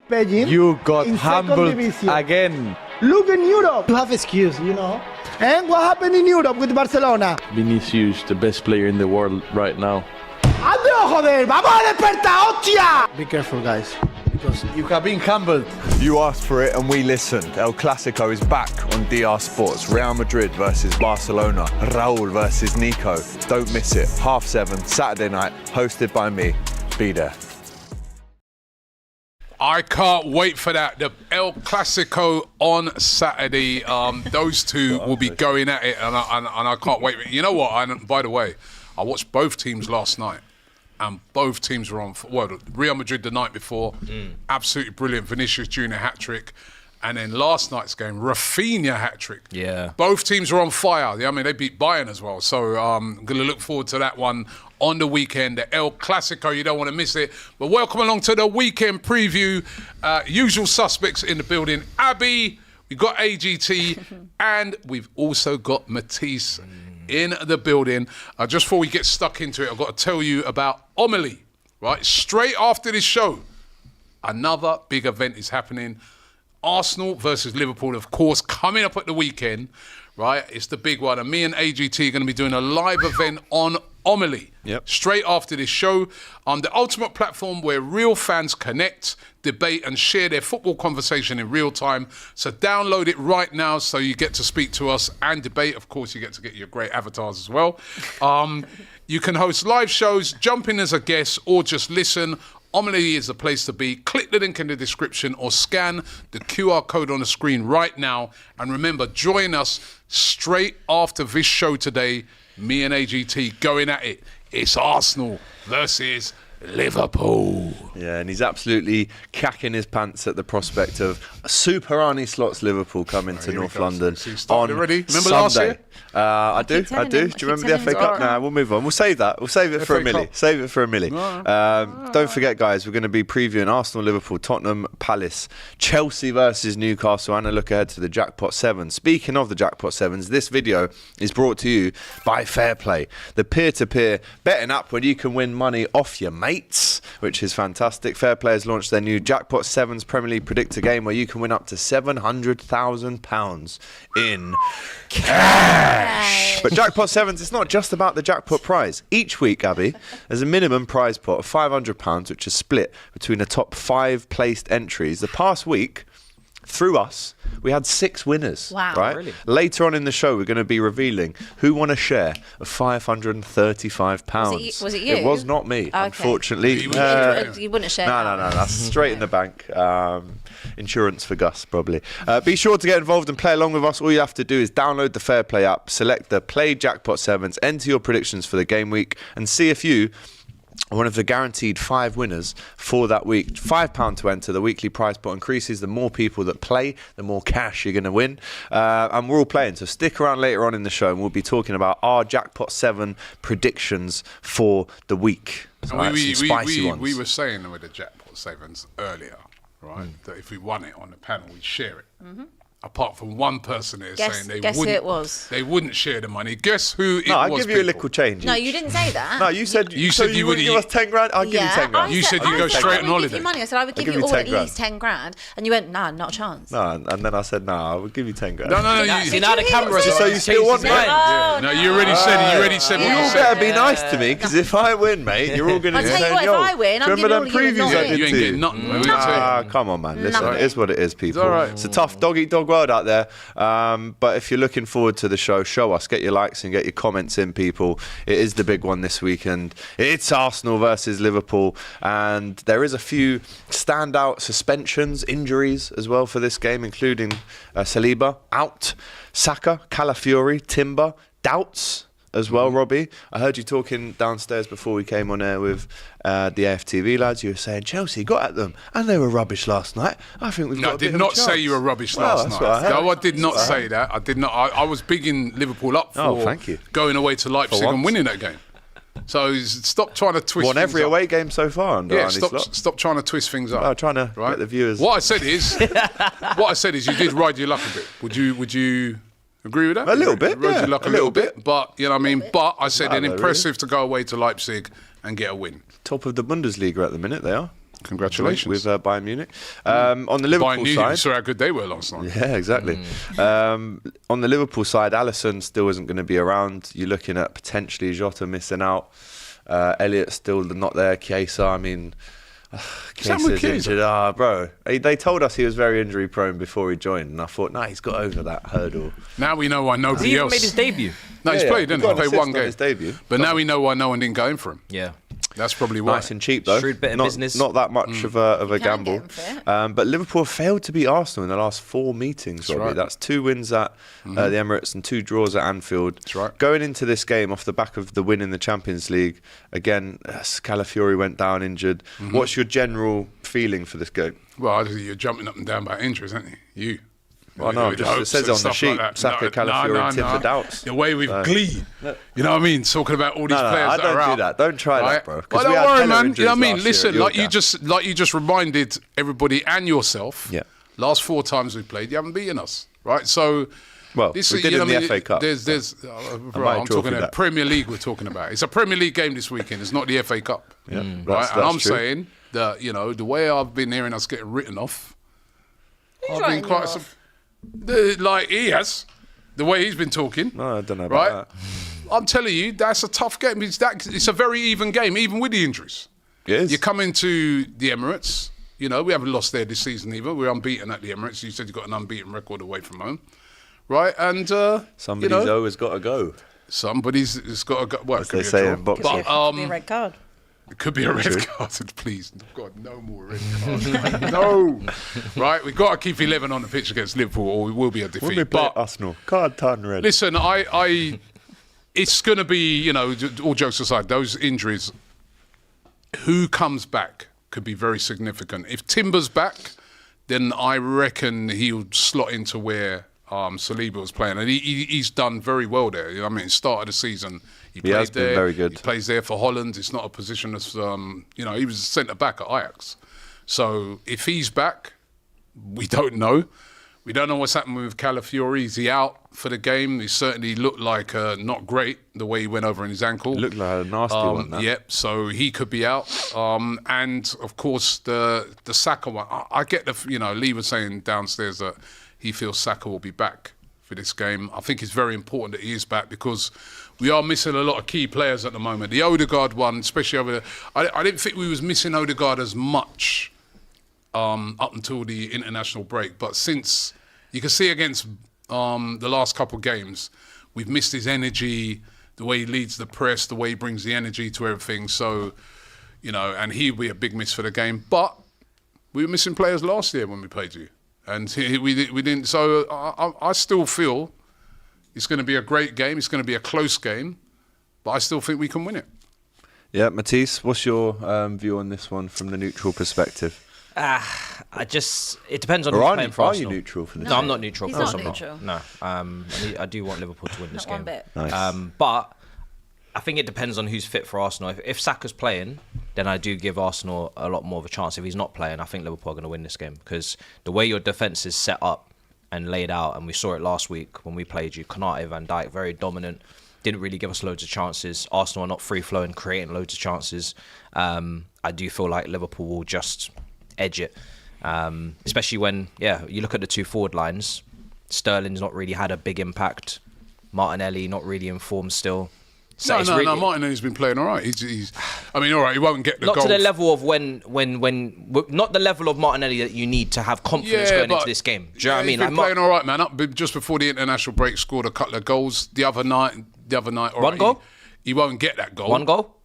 Beijing. You got in humbled second division. again. Look in Europe. You have excuse, you know. And what happened in Europe with Barcelona? Vinicius, the best player in the world right now. ¡Adiós, joder! ¡Vamos a despertar, hostia! Be careful, guys, because You have been humbled. You asked for it and we listened. El Clasico is back on DR Sports. Real Madrid versus Barcelona. Raul versus Nico. Don't miss it. 7:30 Saturday night, hosted by me. Be there. I can't wait for that. The El Clasico on Saturday. Those two will be going at it, and I can't wait. You know what? By the way, I watched both teams last night, and both teams were on. Well, Real Madrid the night before, absolutely brilliant. Vinicius Junior hat-trick. And then last night's game, Rafinha hat-trick. Yeah. Both teams were on fire. I mean, they beat Bayern as well. So I'm going to look forward to that one on the weekend. The El Clasico, you don't want to miss it. But welcome along to the weekend preview. Usual suspects in the building. Abby, we've got AGT, and we've also got Matisse in the building. Just before we get stuck into it, I've got to tell you about Omili, right? Straight after this show, another big event is happening. Arsenal versus Liverpool, of course, coming up at the weekend, right? It's the big one. And me and AGT are going to be doing a live event on Omili. Yep. Straight after this show, on the ultimate platform where real fans connect, debate and share their football conversation in real time. So download it right now so you get to speak to us and debate. Of course, you get to get your great avatars as well. You can host live shows, jump in as a guest, or just listen. Omili is the place to be. Click the link in the description or scan the QR code on the screen right now. And remember, join us straight after this show today. Me and AGT going at it. It's Arsenal versus Liverpool. Yeah, and he's absolutely cacking his pants at the prospect of Super Arnie Slots Liverpool coming to North London on already. Remember Sunday. last year? I do. telling Do him. you remember I the keep FA telling Cup? him. Nah, we'll move on. We'll save that. We'll save it for a FA milli. Cup. Save it for a milli. Don't forget, guys, we're going to be previewing Arsenal, Liverpool, Tottenham, Palace, Chelsea versus Newcastle, and a look ahead to the Jackpot 7. Speaking of the Jackpot 7s, this video is brought to you by FairPlay, the peer-to-peer betting app where you can win money off your mates, which is fantastic. FairPlay has launched their new Jackpot 7s Premier League predictor game where you can win up to £700,000 in cash. But Jackpot 7s, it's not just about the jackpot prize. Each week, Abby, there's a minimum prize pot of £500, which is split between the top 5 placed entries. The past week, through us, we had 6 winners. Wow. Right? Really? Later on in the show, we're going to be revealing who won a share of £535. Was it you? It was not me, Okay. unfortunately. You You wouldn't have shared No, that's straight in the bank. Insurance for Gus, probably. Be sure to get involved and play along with us. All you have to do is download the FairPlay app, select the Play Jackpot 7s, enter your predictions for the game week, and see if you are one of the guaranteed 5 winners for that week. £5 to enter. The weekly prize pot increases. The more people that play, the more cash you're going to win. And we're all playing, so stick around later on in the show, and we'll be talking about our Jackpot 7 predictions for the week. So some spicy ones. We were saying with the Jackpot 7s earlier, right, that if we won it on the panel, we'd share it. Apart from one person here saying guess who it was. they wouldn't share the money. Guess who it No, I'll was? give you a people? little change. No, each. you didn't say that. No, you said You so said you wouldn't would- give us 10 grand. I'll give you 10 grand. You said you go straight on I would give holiday. you money. I said I would give give you you all 10 at grand. least 10 grand. And you went, nah, not a chance. No, and then I said, no, I will give you 10 grand. No. See, now the camera's So you still want mine? Oh, No, you already said it. You already said You what all you better said. be nice to me, because if I win, mate, you're all going to I'll be tell you saying, what, if yo, I win, I'm remember giving them all previews you I nothing. did You ain't to getting nothing. What are we gonna tell you? Come on, man. Listen, Nothing. it is what it is, people. all right. It's a tough dog-eat-dog world out there. But if you're looking forward to the show, show us. Get your likes and get your comments in, people. It is the big one this weekend. It's Arsenal versus Liverpool. And there is a few standout suspensions, injuries as well for this game, including Saliba out, Saka, Calafiori, Timber, doubts as well, Robbie. I heard you talking downstairs before we came on air with the AFTV lads. You were saying Chelsea got at them and they were rubbish last night. I think we've No, got I a bit did of not a say chance. you were rubbish Well, last that's night. what I heard. No, I did not say that. I did not. I was bigging Liverpool up Oh, for thank you. going away to Leipzig For and once. winning that game. So stop trying to twist Won things every up. away game so far under Yeah, Arne Slot. stop trying to twist things up. Well, trying to right? get the viewers. What I said is you did ride your luck a bit. Would you agree with that? A little bit, Rode yeah, your luck a a little little bit. But you know what I mean. But I said No, an no, impressive to go away to Leipzig and get a win. Top of the Bundesliga at the minute, they are. Congratulations. With Bayern Munich. On the Liverpool side... saw how good they were last night. Yeah, exactly. On the Liverpool side, Alisson still isn't going to be around. You're looking at potentially Jota missing out. Elliott still not there. Chiesa, I mean... Chiesa's injured. Bro. They told us he was very injury prone before he joined, and I thought, he's got over that hurdle. Now we know why nobody He else... made his debut. No, he's played, didn't he? He played one game. His debut. But now we know why no one didn't go in for him. Yeah. That's probably why. Nice and cheap though. Shrewd bit of business. Not that much of a Can't gamble. get him fit. But Liverpool failed to beat Arsenal in the last 4 meetings. Robbie. right. That's 2 wins at the Emirates and 2 draws at Anfield. That's right. Going into this game off the back of the win in the Champions League, again, Calafiori went down injured. What's your general feeling for this game? Well, you're jumping up and down about injuries, aren't you? Well, no, it says on the sheet, Saka, Calafiori, and Tim for doubts. The way with glee. You know what I mean? Talking about all these players that are out. Don't do that. Don't try that, bro. Well, don't worry, man. You know what I mean? Listen, like you just reminded everybody and yourself, last 4 times we've played, you haven't beaten us, right? So... Well, this, we did in the FA Cup. I'm talking about Premier League we're talking about. It's a Premier League game this weekend. It's not the FA Cup. Yeah, right? And I'm saying that, the way I've been hearing us getting written off, Who's I've writing been quite... you off? Like he has, the way he's been talking. No, I don't know about that. I'm telling you, that's a tough game. It's a very even game, even with the injuries. It is. You come into the Emirates, we haven't lost there this season either. We're unbeaten at the Emirates. You said you've got an unbeaten record away from home. Right? And, somebody's always got to go. Somebody's got to go. Well, As they say in boxing. Could be a red card. It could be a red card, please. God, no more red cards. No. Right? We've got to keep 11 on the pitch against Liverpool or we will be a defeat. When we play Arsenal, card turn red. Listen, it's going to be, all jokes aside, those injuries, who comes back could be very significant. If Timber's back, then I reckon he'll slot into where Saliba was playing. And he's done very well there. I mean, start of the season, he has played there. been very good. He plays there for Holland. It's not a position that's, he was a centre-back at Ajax. So if he's back, we don't know. We don't know what's happened with Calafiori. Is he out for the game? He certainly looked like not great, the way he went over in his ankle. It looked like a nasty one, that. Yep, so he could be out. And, of course, the Saka one. I get Lee was saying downstairs that he feels Saka will be back for this game. I think it's very important that he is back because we are missing a lot of key players at the moment. The Odegaard one, especially over there, I didn't think we was missing Odegaard as much up until the international break. But since you can see against the last couple of games, we've missed his energy, the way he leads the press, the way he brings the energy to everything. So, and he'll be a big miss for the game. But we were missing players last year when we played you. And we didn't. So I still feel it's going to be a great game. It's going to be a close game. But I still think we can win it. Yeah, Matisse, what's your view on this one from the neutral perspective? It depends on who's playing for Are Arsenal. you neutral for this? No, I'm not neutral. He's Of course not I'm neutral. not. No, I do want Liverpool to win this Not game. one bit. Nice. But I think it depends on who's fit for Arsenal. If Saka's playing, then I do give Arsenal a lot more of a chance. If he's not playing, I think Liverpool are going to win this game because the way your defence is set up and laid out, and we saw it last week when we played you, Konate, Van Dijk, very dominant, didn't really give us loads of chances. Arsenal are not free-flowing, creating loads of chances. I do feel like Liverpool will just edge it, especially when, you look at the 2 forward lines. Sterling's not really had a big impact. Martinelli not really in form still. So No, Martinelli's been playing all right. He's all right, he won't get the goal. Not to the level of when not the level of Martinelli that you need to have confidence going into this game. Do you know what I mean? He's been playing all right, man. Just before the international break, scored a couple of goals. The other night, all right, one goal? He won't get that goal. One goal?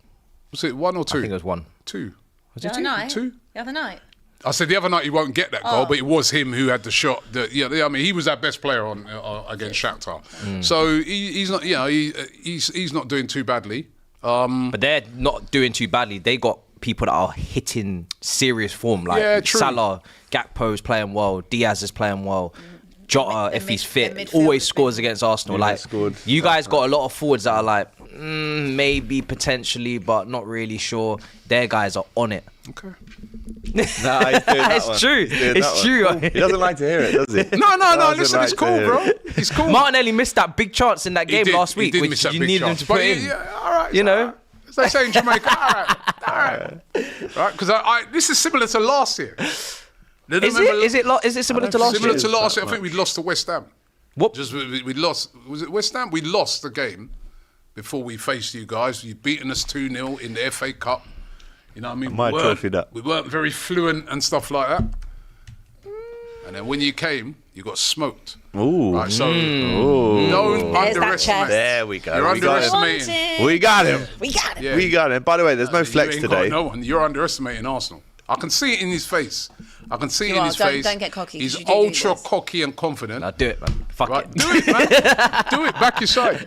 Was it 1 or 2? I think it was 1. 2. Was The it other 2? night. 2? The other night. I said the other night he won't get that goal, but it was him who had the shot. I mean, he was our best player on against Shakhtar. So he's not. He's not doing too badly. But they're not doing too badly. They got people that are hitting serious form, like true. Salah, Gakpo's playing well, Diaz is playing well. Jota, if he's fit, midfield always has scores been- against Arsenal. Yeah, Like scored. you guys got a lot of forwards that are like maybe potentially, but not really sure. Their guys are on it. Okay. Nah, he's doing that It's one. true. He's doing It's that true. one. He doesn't like to hear it, does he? No. Doesn't Listen, like it's to cool, hear bro. it. It's cool. Martinelli missed that big chance in that He game did- last he week, did miss which that you big needed him chance. to put But in. all right. You know? they say in Jamaica. All right. Right? Because this is similar to last year. Is it similar to last year? Similar to last year. I think we lost to West Ham. What? We lost. Was it West Ham? We lost the game before we faced you guys. You've beaten us 2-0 in the FA Cup. You know what I mean? My trophy that. We weren't very fluent and stuff like that. And then when you came, you got smoked. Ooh. Right, so don't There's that underestimate. chest. There we go. You're We got him. underestimating. We got him. We got it. Yeah. We got him. By the way, there's no flex You ain't today. got no one. You're underestimating Arsenal. I can see it in his face. I can see it in his Don't- face. don't get cocky, 'cause He's you do ultra this. cocky and confident. Now do it, man. Fuck Right? it. Do it, man. Do it. Back your side.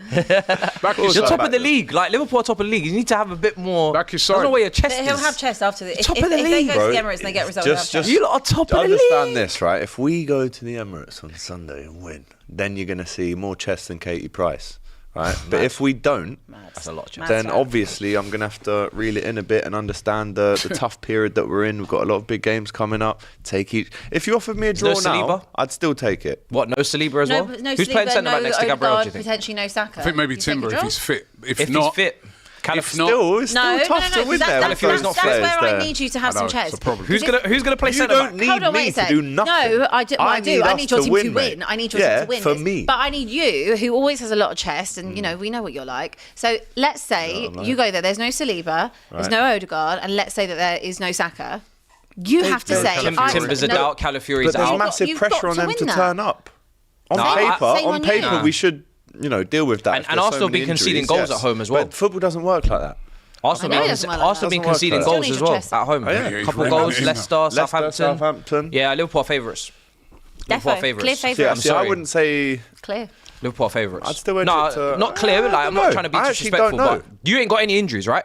Back your You're side. top of the league. Like Liverpool are top of the league. You need to have a bit more. Back your I don't side. know where your chest But is. he'll have chest after this. Top if, of the if league, they go bro. to the Emirates and they get results, Just- they'll have You lot are top To of the understand league. this, right? If we go to the Emirates on Sunday and win, then you're going to see more chest than Katie Price, right? But if we don't, That's a lot of chest. Mad. then right. obviously I'm going to have to reel it in a bit and understand the tough period that we're in. We've got a lot of big games coming up. Take each. If you offered me a draw no now, Saliba? I'd still take it. What? No Saliba as No, well. no Who's playing Saliba, centre back no next to Gabriel? Do Odegaard, you think? potentially no Saka. I think maybe You take Timber a if draw? he's fit. If If not, he's fit, It's still No, tough to win there. That's Calafiori's not fit. where I there. need you to have I know, some it's a chest. problem. who's gonna play You centre don't back? need Hold on, me wait a to sec. do nothing. No, I do. I do. I us need your to team win, to win. mate. I need your team to win. for me. But I need you, who always has a lot of chest, and you know we know what you're like. So let's say you go there. There's no Saliba. There's Right. no Odegaard, and let's say that there is no Saka. You have to say Timber's a doubt. Calafiori's But there's out. massive you've pressure got on to them win to that. turn up. On No, paper, same on on paper, you. we should, deal with that. And if there's so Arsenal many been conceding injuries, goals at home as well. But football doesn't work like that. Arsenal I know it been doesn't work like Arsenal that. been Doesn't work conceding like that. goals Still as need well your chest. at home. Oh, yeah. Yeah, Couple he's goals. really Leicester, Southampton. Southampton. Yeah, Liverpool are favourites. Liverpool are Defo, favourites. clear See, favourites. I sorry. wouldn't say. Clear. Liverpool are favourites. I'd still edge no, it to- not clear. Like, I'm know. not trying to be I actually disrespectful, don't know. but you ain't got any injuries, right?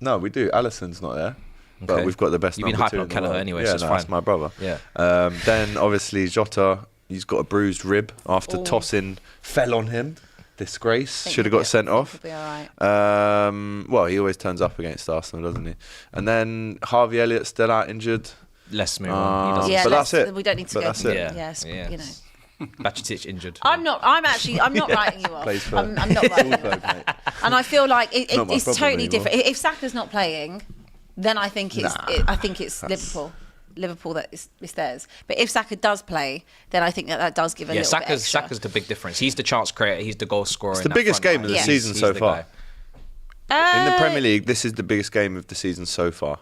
No, we do. Allison's not there. But Okay. we've got the best You've been number hyping two on in the Kelleher world. anyway, yeah, so it's that's fine. my brother. Yeah. Then obviously Jota, he's got a bruised rib after tossing fell on him. Disgrace. Think Should have he'll got sent off. He'll be all right. Well, he always turns up against Arsenal, doesn't he? And then Harvey Elliott's still out injured. Let's move on. He doesn't. Yeah, but that's let's- it. we don't need to But go- that's it. Yeah. Yes, you know. Bacic injured. I'm not writing you off. Plays for I'm not writing you off. Salzburg, mate. And I feel like Not my it's problem totally anymore. different. If Saka's not playing, then I think it's Liverpool. Liverpool that is theirs. But if Saka does play, then I think that does give a little bit extra. Saka's the big difference. He's the chance creator. He's the goal scorer. It's the biggest game of the Yes. season He's so the far. guy. In the Premier League, this is the biggest game of the season so far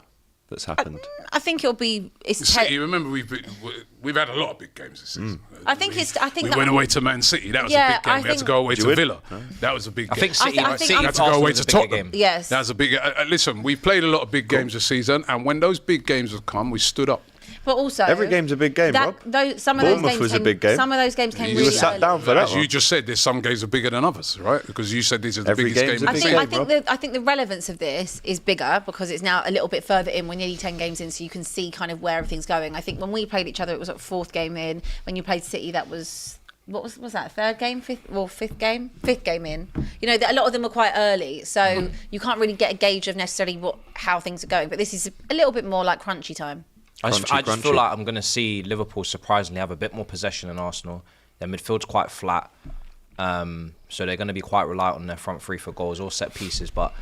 that's happened. I think it'll be. City. Remember, we've had a lot of big games this season. I think we went away to Man City. That was Yeah, a big game. I We had to think- go away Did to you Villa. That was a big game. I think City. I think City I'm- had to go away to Tottenham. Game. Yes. That was a big. Listen, we've played a lot of big games this season, and when those big games have come, we stood up. But also, Every game's a big game, Rob. Some of those Bournemouth games was a came, big game. Some of those games came You really were sat early. down for that As one. you just said, there's some games are bigger than others, right? Because you said these are the Every biggest game's game a of the big season. game. I think the relevance of this is bigger because it's now a little bit further in. We're nearly 10 games in, so you can see kind of where everything's going. I think when we played each other, it was like fourth game in. When you played City, that was what was that? Third game, fifth game in. You know, a lot of them were quite early, so you can't really get a gauge of necessarily how things are going. But this is a little bit more like crunchy time. I just Crunchy. feel like I'm going to see Liverpool surprisingly have a bit more possession than Arsenal. Their midfield's quite flat, so they're going to be quite reliant on their front three for goals or set pieces. But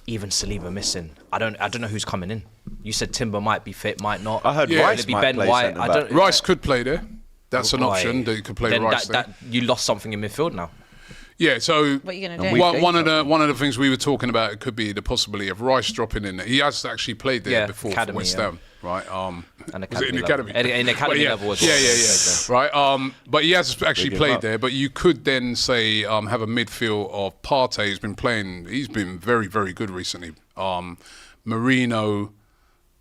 even Saliba missing, I don't know who's coming in. You said Timber might be fit, might not. I heard Yeah. Rice Will it be might Ben play White? centre I back. don't. Rice could play there. That's an Boy. option that you could play Then Rice there. you lost something in midfield now. Yeah, so What are you gonna do? one of the things we were talking about, it could be the possibility of Rice dropping in there. He has actually played there Yeah, before academy, for West yeah. Ham, right? And was it in the academy academy? level. In academy But yeah, level as well. Yeah. Right. But he has actually Big him played up. there. But you could then say have a midfield of Partey. He's been playing. He's been very, very good recently. Marino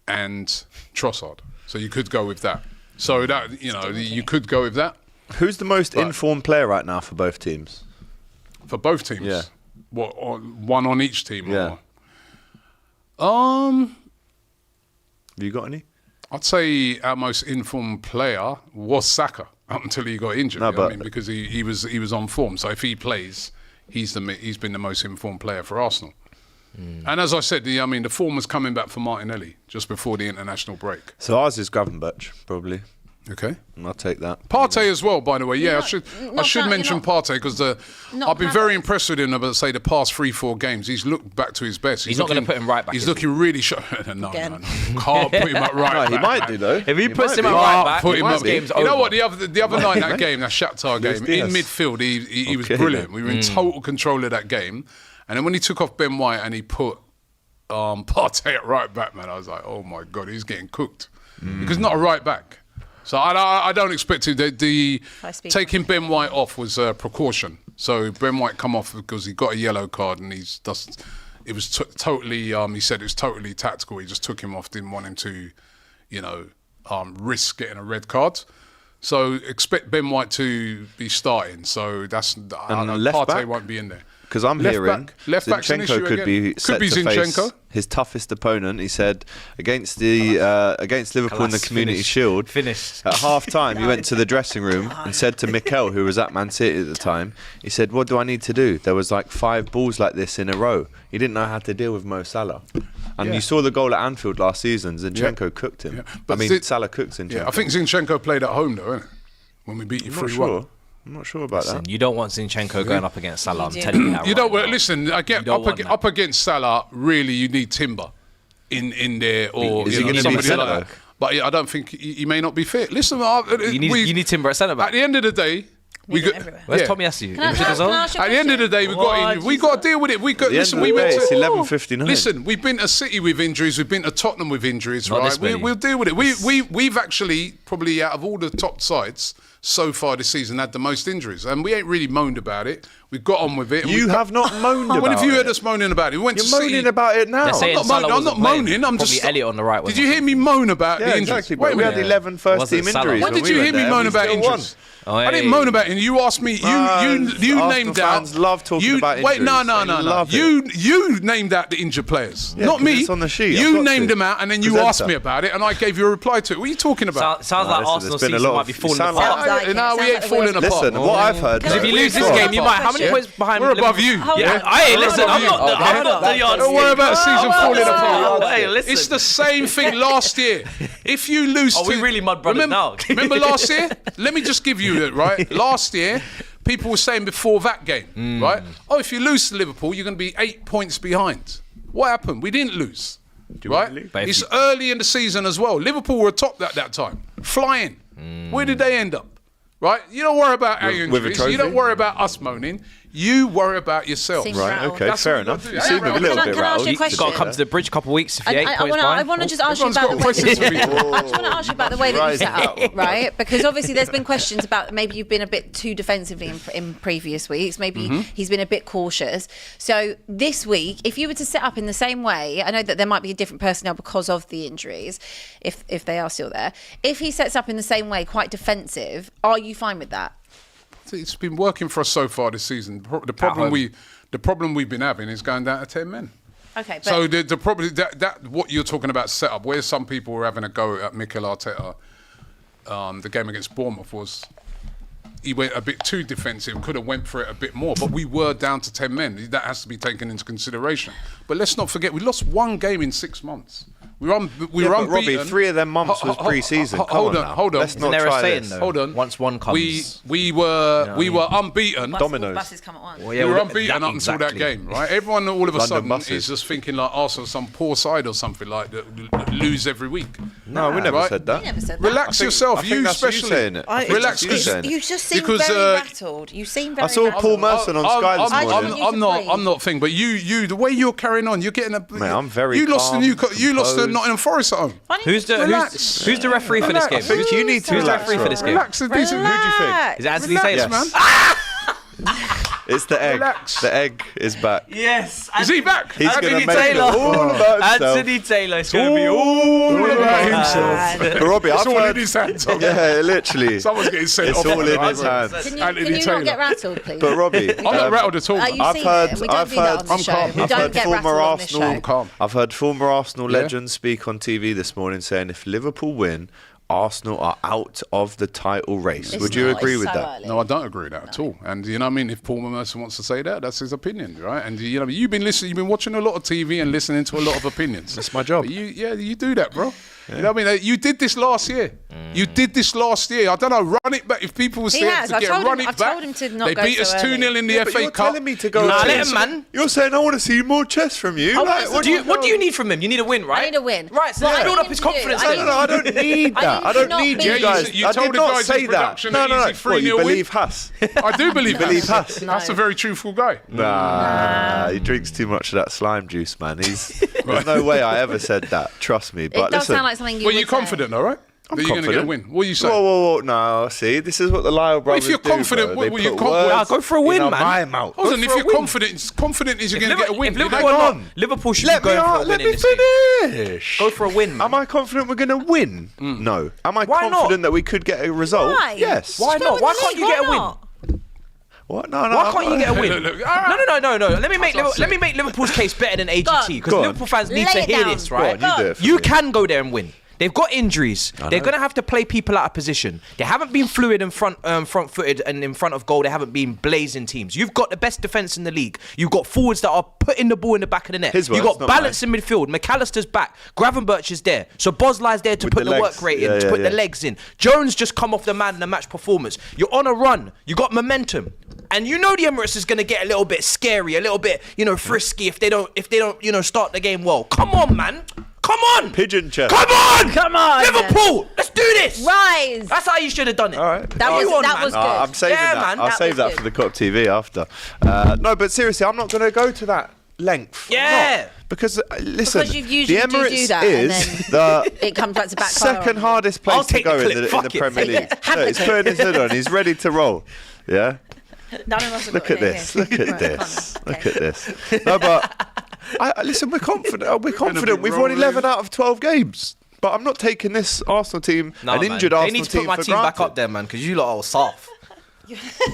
and Trossard. So you could go with that. So that you could go with that Who's the most informed player right now for both teams? for both teams. Yeah. What one on each team? Yeah. Or? Have you got any? I'd say our most informed player was Saka up until he got injured. No, you know what I but- mean, because he was on form. So if he plays, he's been the most informed player for Arsenal. And as I said, the form was coming back for Martinelli just before the international break. So ours is Gravenberch, probably. Okay. I'll take that. Partey as well, by the way. Yeah, I should mention not- Partey because I've been not very Havertz. impressed with him over, say, the past 3-4 games. He's looked back to his best. He's not going to put him right back. He's is looking really sharp. No. Again. Can't put him at right back. He might man. do though. If he puts him might at be. right back, Put him this up. game's You know over. what? The other night, that game, that Shakhtar game, in Diaz. midfield, he was Okay, brilliant. then. We were in total control of that game. And then when he took off Ben White and he put Partey at right back, man, I was like, oh my God, he's getting cooked. Because not a right back. So I don't expect to. The taking Ben White off was a precaution. So Ben White come off because he got a yellow card and it was totally. He said it was totally tactical. He just took him off. Didn't want him to, risk getting a red card. So expect Ben White to be starting. So that's left Partey back? won't be in there. Because I'm Left hearing back. Left back's an issue Zinchenko could again. be Could set be to Zinchenko. face his toughest opponent. He said against Liverpool in the Class, Community finished. Shield. Finished. At half time, he went to the dressing room and said to Mikel, who was at Man City at the time, he said, "What do I need to do?" There was like 5 balls like this in a row. He didn't know how to deal with Mo Salah. And you saw the goal at Anfield last season. Zinchenko cooked him. Yeah. But Salah cooked Zinchenko. Yeah, I think Zinchenko played at home though, innit? When we beat you 3-1. I'm not sure about that. You don't want Zinchenko going up against Salah. I'm telling you that. You right don't. now. Listen, again, You don't want that. up against Salah, really, you need Timber in there, or Is he gonna be somebody centre like that. back? But I don't think he may not be fit. Listen, You need Timber at centre at back. the end of the day, we Need him got. everywhere. Where's yeah. Tomiyasu? Can I Injured as well? ask you a At the end of the question? day, we got to deal with it. We got. At the Listen, end of we the went day, it's to 11:59. Listen, we've been to City with injuries. We've been to Tottenham with injuries. Not right? this many. We'll deal with it. We've actually probably out of all the top sides so far this season had the most injuries, and we ain't really moaned about it. We got on with it. and You we have not moaned about it. When have you heard us moaning about it? We went You're to City. moaning about it now. They're saying I'm not Salah moaning. wasn't playing. I'm Probably just. Elliot on the right. Did you hear me moan about Yeah, the injuries? exactly. Wait a But we had minute. 11 Wasn't first-team Salah. injuries. When did you we hear went me there. moan We about still won. injuries? I didn't moan about it. And you asked me. You Arsenal named out. fans love talking about Wait, no. injuries. They love You named out the injured players, Yeah, not 'cause me. it's on the sheet. I've You got named to. them out, and then you Presenter. asked me about it, and I gave you a reply to it. What are you talking about? Sounds like listen, Arsenal there's been a season lot might of- be you falling sound apart. Sounds like it. No, we Sounds ain't like the falling worst. apart. Listen, what I've heard. Because if you though- lose this Hold game, on. you might. How many Question. points behind? We're above Liverpool? you. Yeah. Hey, listen, I'm not the Okay. yardstick. Don't worry about the season falling Oh, apart. hey, listen. It's the same thing last year. If you lose, Are we really mud brothers now? remember last year? Let me just give you it right. Last year, people were saying before that game, right? Oh, if you lose to Liverpool, you're going to be 8 points behind. What happened? We didn't lose, right? But if It's you- early in the season as well. Liverpool were top at that time, flying. Where did they end up? Right? You don't worry about our With a injuries. trophy? You don't worry about us moaning. You worry about yourself. Seems Right, rattled. okay, That's fair what we enough. gotta do. You seem a little Can bit I ask rattled. you a You've question? got to come to the bridge a couple of weeks if you're 8 points I behind. want to just ask you Everyone's about got the questions for way. people. I just want to ask you about the way that you set up, right? Because obviously there's been questions about maybe you've been a bit too defensively in previous weeks. Maybe he's been a bit cautious. So this week, if you were to set up in the same way, I know that there might be a different personnel because of the injuries, if they are still there. If he sets up in the same way, quite defensive, are you fine with that? It's been working for us so far this season. The problem we've been having is going down to 10 men. Okay, but So the problem that what you're talking about setup, where some people were having a go at Mikel Arteta, the game against Bournemouth was he went a bit too defensive, could have went for it a bit more, but we were down to 10 men. That has to be taken into consideration. But let's not forget, we lost one game in 6 months. We were But unbeaten. Robbie, 3 of them months was pre-season. Hold on. Let's Isn't not there a try saying this. though? Hold on. Once one comes. We were unbeaten. Dominoes. buses come at once. Well, We yeah, were well, unbeaten up until that exactly. game, right? Everyone all of a London sudden buses. is just thinking like Arsenal, some poor side or something like that lose every week. No, we never Right? said that. You never said that. Relax yourself, I think you that's you especially. saying it. I think Relax that's you saying yourself. it. You just seem Because, very rattled. You seem very I saw rattled. Paul Merson on Sky this morning. I'm not thing, but you, the way you're carrying on, you're getting a. Mate, I'm very You lost to calm, you lost to composed. Nottingham Forest at home. Who's the referee for this game? I think you need to Who's the relax, referee for this game? Relax, a decent. Who do you think? Is it Anthony Relax, Taylor? man. It's the egg. Relax. The egg is back. Yes. Is he back? He's going Anthony to make it Taylor. all about himself. Anthony Taylor. It's going to be all about himself. But Robbie, It's I've all in heard... his hands. Yeah, literally. Someone's getting sent It's off. all in right? his hands. Can you Anthony not Taylor. get rattled, please? But Robbie, I'm not rattled at all. Are man. you I've seeing heard- it? We don't I've do that heard- on the I'm show. calm. We I've don't heard get former rattled on this Arsenal. show. Calm. I've heard former Arsenal legends speak on TV this morning saying if Liverpool win, Arsenal are out of the title race. It's Would you not, agree it's with so that? early. No, I don't agree with that at all. And you know what I mean? If Paul Merson wants to say that, that's his opinion, right? And you know, you've been watching a lot of TV and listening to a lot of opinions. That's my job. But you do that, bro. You know what I mean? You did this last year. You did this last year. I don't know. Run it back. If people were He scared has. to I've get told run him- it I've back, told him to not they go beat so us early. 2-0 in the But FA you're Cup. telling me to go. Nah, to- let him, man. You're saying I want to see more chess from you. Like, What do you need from him? You need a win, right? I need a win. Right, so What let's I build need up his him to do- confidence. I then. need No, I don't need that. I don't need you Yeah, guys. you I told did the not guys in say that. production No, an no, no. easy 3-0 You win. believe Huss? I do believe Believe that. Huss? That's a very truthful guy. Nah, he drinks too much of that slime juice, man. There's no way I ever said that. Trust me. It But does listen, sound like something you Well, would you're say. confident, all right? I'm That you're going to get a confident. win. What are you saying? Whoa. No, see, this is what the Lyle brothers if you're do, confident, bro. what They you put confident? words Nah, go for a win, in our man. my mouth. Hold Go on, for if a you're win. confident is you're going to get a win. If Hang Liverpool, on. Liverpool should Let be me going for a let win me in this game. finish. Go for a win, man. Am I confident we're going to win? No. Am I Why not? confident that we could get a result? Why? Yes. Why not? Why can't you get a win? What? No. Why can't you get a win? Look, all right. No. Let me make That's what I let me make Liverpool's case better than AGT Go on. because Go on. Liverpool fans need Lay to it hear down. this, Go right? on, you do it for You me. can go there and win. They've got injuries. They're going to have to play people out of position. They haven't been fluid and front-footed and in front of goal. They haven't been blazing teams. You've got the best defence in the league. You've got forwards that are putting the ball in the back of the net. His You've words, got not balance in midfield. McAllister's back. Gravenberch is there. So Boslai's there to With put the the legs. work rate Yeah, in, to yeah, put the yeah. legs in. Jones just come off the man in the match performance. You're on a run. You got momentum. And you know the Emirates is going to get a little bit scary, a little bit, frisky if they don't, start the game well. Come on, man. Come on. Pigeon chess. Come on. Come on. Liverpool. Let's do this. Rise. That's how you should have done it. All right. That was You on, that man. was good. I'm saving Yeah, that. man, I'll that save was that good. for the Cop TV after. No, but seriously, I'm not going to go to that length. I'm Yeah. not. Because, listen, Because you've usually the do Emirates that and is the it comes back to backfire. second on you. hardest I'll place to take go the in clip. the Fuck it. Premier Take League. it. Have Look, the he's clip. putting his hood on. He's ready to roll. Yeah? None of us have Look got at it this. here. Look at Right, this. fine. Look at this. No, but listen, we're confident. We're confident. We've won rolling. 11 out of 12 games. But I'm not taking this Arsenal team, Nah, an man. injured They Arsenal need to put team my for team back granted. up there, man, because you lot are soft.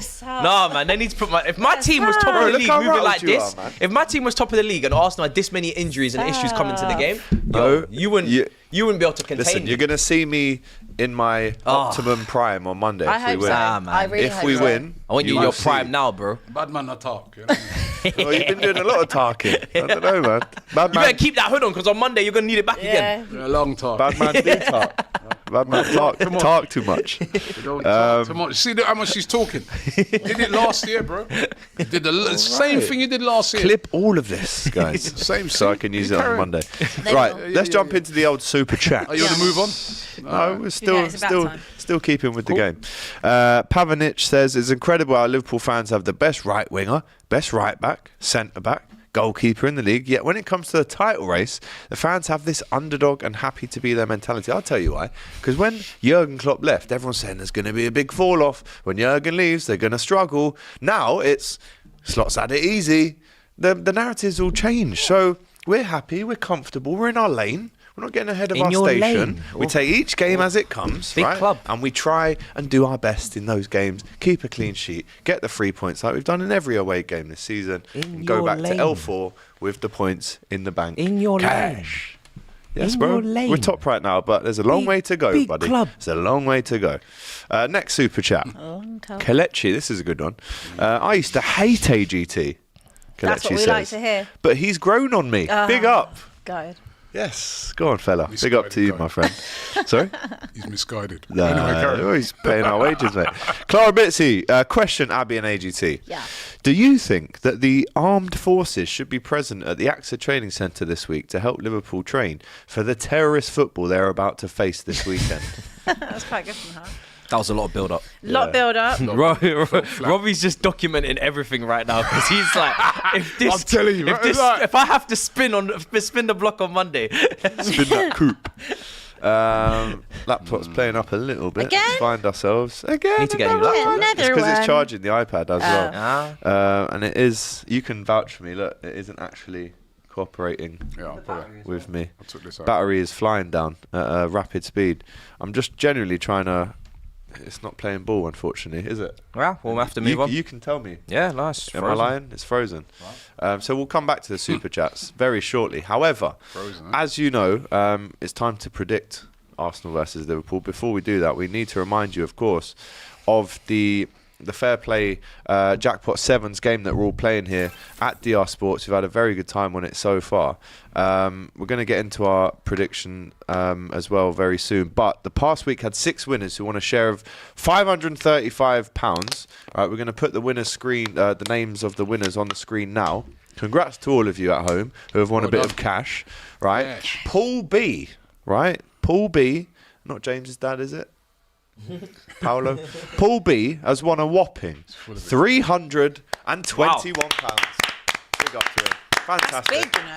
So- No, man, they need to put my. If my team was top Bro, of the look league how moving rattled like you this, are, man. if my team was top of the league and Arsenal had this many injuries and issues coming to the game, No, you wouldn't be able to contain. Listen, me. you're going to see me in my optimum prime on Monday I if we hope win. so. Ah, man. I really If hope we so. win, I want you in will your see. prime now, bro. Bad man not talk. You know? Well, you've been doing a lot of talking. I don't know, man. Bad You better man, keep that hood on because on Monday you're gonna need it back again. Yeah. A long talk. bad man do talk. Bad man talk too much. Don't talk too much. See how much she's talking. Did it last year, bro. Did the same thing you did last year. Clip all of this, guys. Same so I thing. can use You it on carry on. Monday. They Right, will. let's jump into the old super chat. Are you want to move on? No, we're still Yeah, it's about time. still keeping with the game. Pavanic says it's incredible how Liverpool fans have the best right winger, best right back, centre back, goalkeeper in the league. Yet when it comes to the title race, the fans have this underdog and happy to be there mentality. I'll tell you why. Because when Jurgen Klopp left, everyone's saying there's going to be a big fall off. When Jurgen leaves, they're going to struggle. Now it's Slot's had it easy. The narratives all change. So we're happy, we're comfortable, we're in our lane. We're not getting ahead of In our your station. lane. We take each game as it comes, Big right? club. And we try and do our best in those games. Keep a clean sheet. Get the 3 points like we've done in every away game this season. In And go your back lane. to L4 with the points in the bank. In your Cash. Yes, In bro. your lane. We're top right now, but there's a long way to go, big buddy. club. There's a long way to go. Next super chat. Kelechi, this is a good one. I used to hate AGT. That's what Kelechi we like says. to hear. But he's grown on me. Big up. Go. Yes, go on, fella. He's Big up to you, misguided, my friend. Sorry? He's misguided. No, Anyway, carry on. he's paying our wages, mate. Clara Bitsy, question, Abby and AGT. Yeah. Do you think that the armed forces should be present at the AXA training centre this week to help Liverpool train for the terrorist football they're about to face this weekend? That's quite good from her. That was a lot of build up. Lot build up. Robbie's just documenting everything right now because he's like, if this, I'm telling you, if, this, like- if I have to spin the block on Monday, Spin that coupe. Laptop's playing up a little bit. Again? Let's find ourselves. Again. Need to get a new another laptop. one. Another It's because one. it's charging the iPad as well. Ah. And it is, you can vouch for me, look, it isn't actually cooperating Yeah, I'll probably. with me. I took this out. Battery is flying down at a rapid speed. I'm just generally trying to. It's not playing ball, unfortunately, is it? well, we'll have to move on. You can tell me. Yeah, nice. Am I lying? It's frozen. So we'll come back to the super chats very shortly. However, Frozen, as you know, it's time to predict Arsenal versus Liverpool. Before we do that, we need to remind you, of course, of the the FairPlay Jackpot 7s game that we're all playing here at DR Sports. We've had a very good time on it so far. We're going to get into our prediction as well very soon. But the past week had 6 winners who won a share of £535. All right, we're going to put the winners screen, the names of the winners on the screen now. Congrats to all of you at home who have won a bit of cash. Right, Cash. Paul B. Right, Paul B. Not James's dad, is it? Paolo. Paul B has won a whopping £321. Big up to him. Fantastic. Big, you know.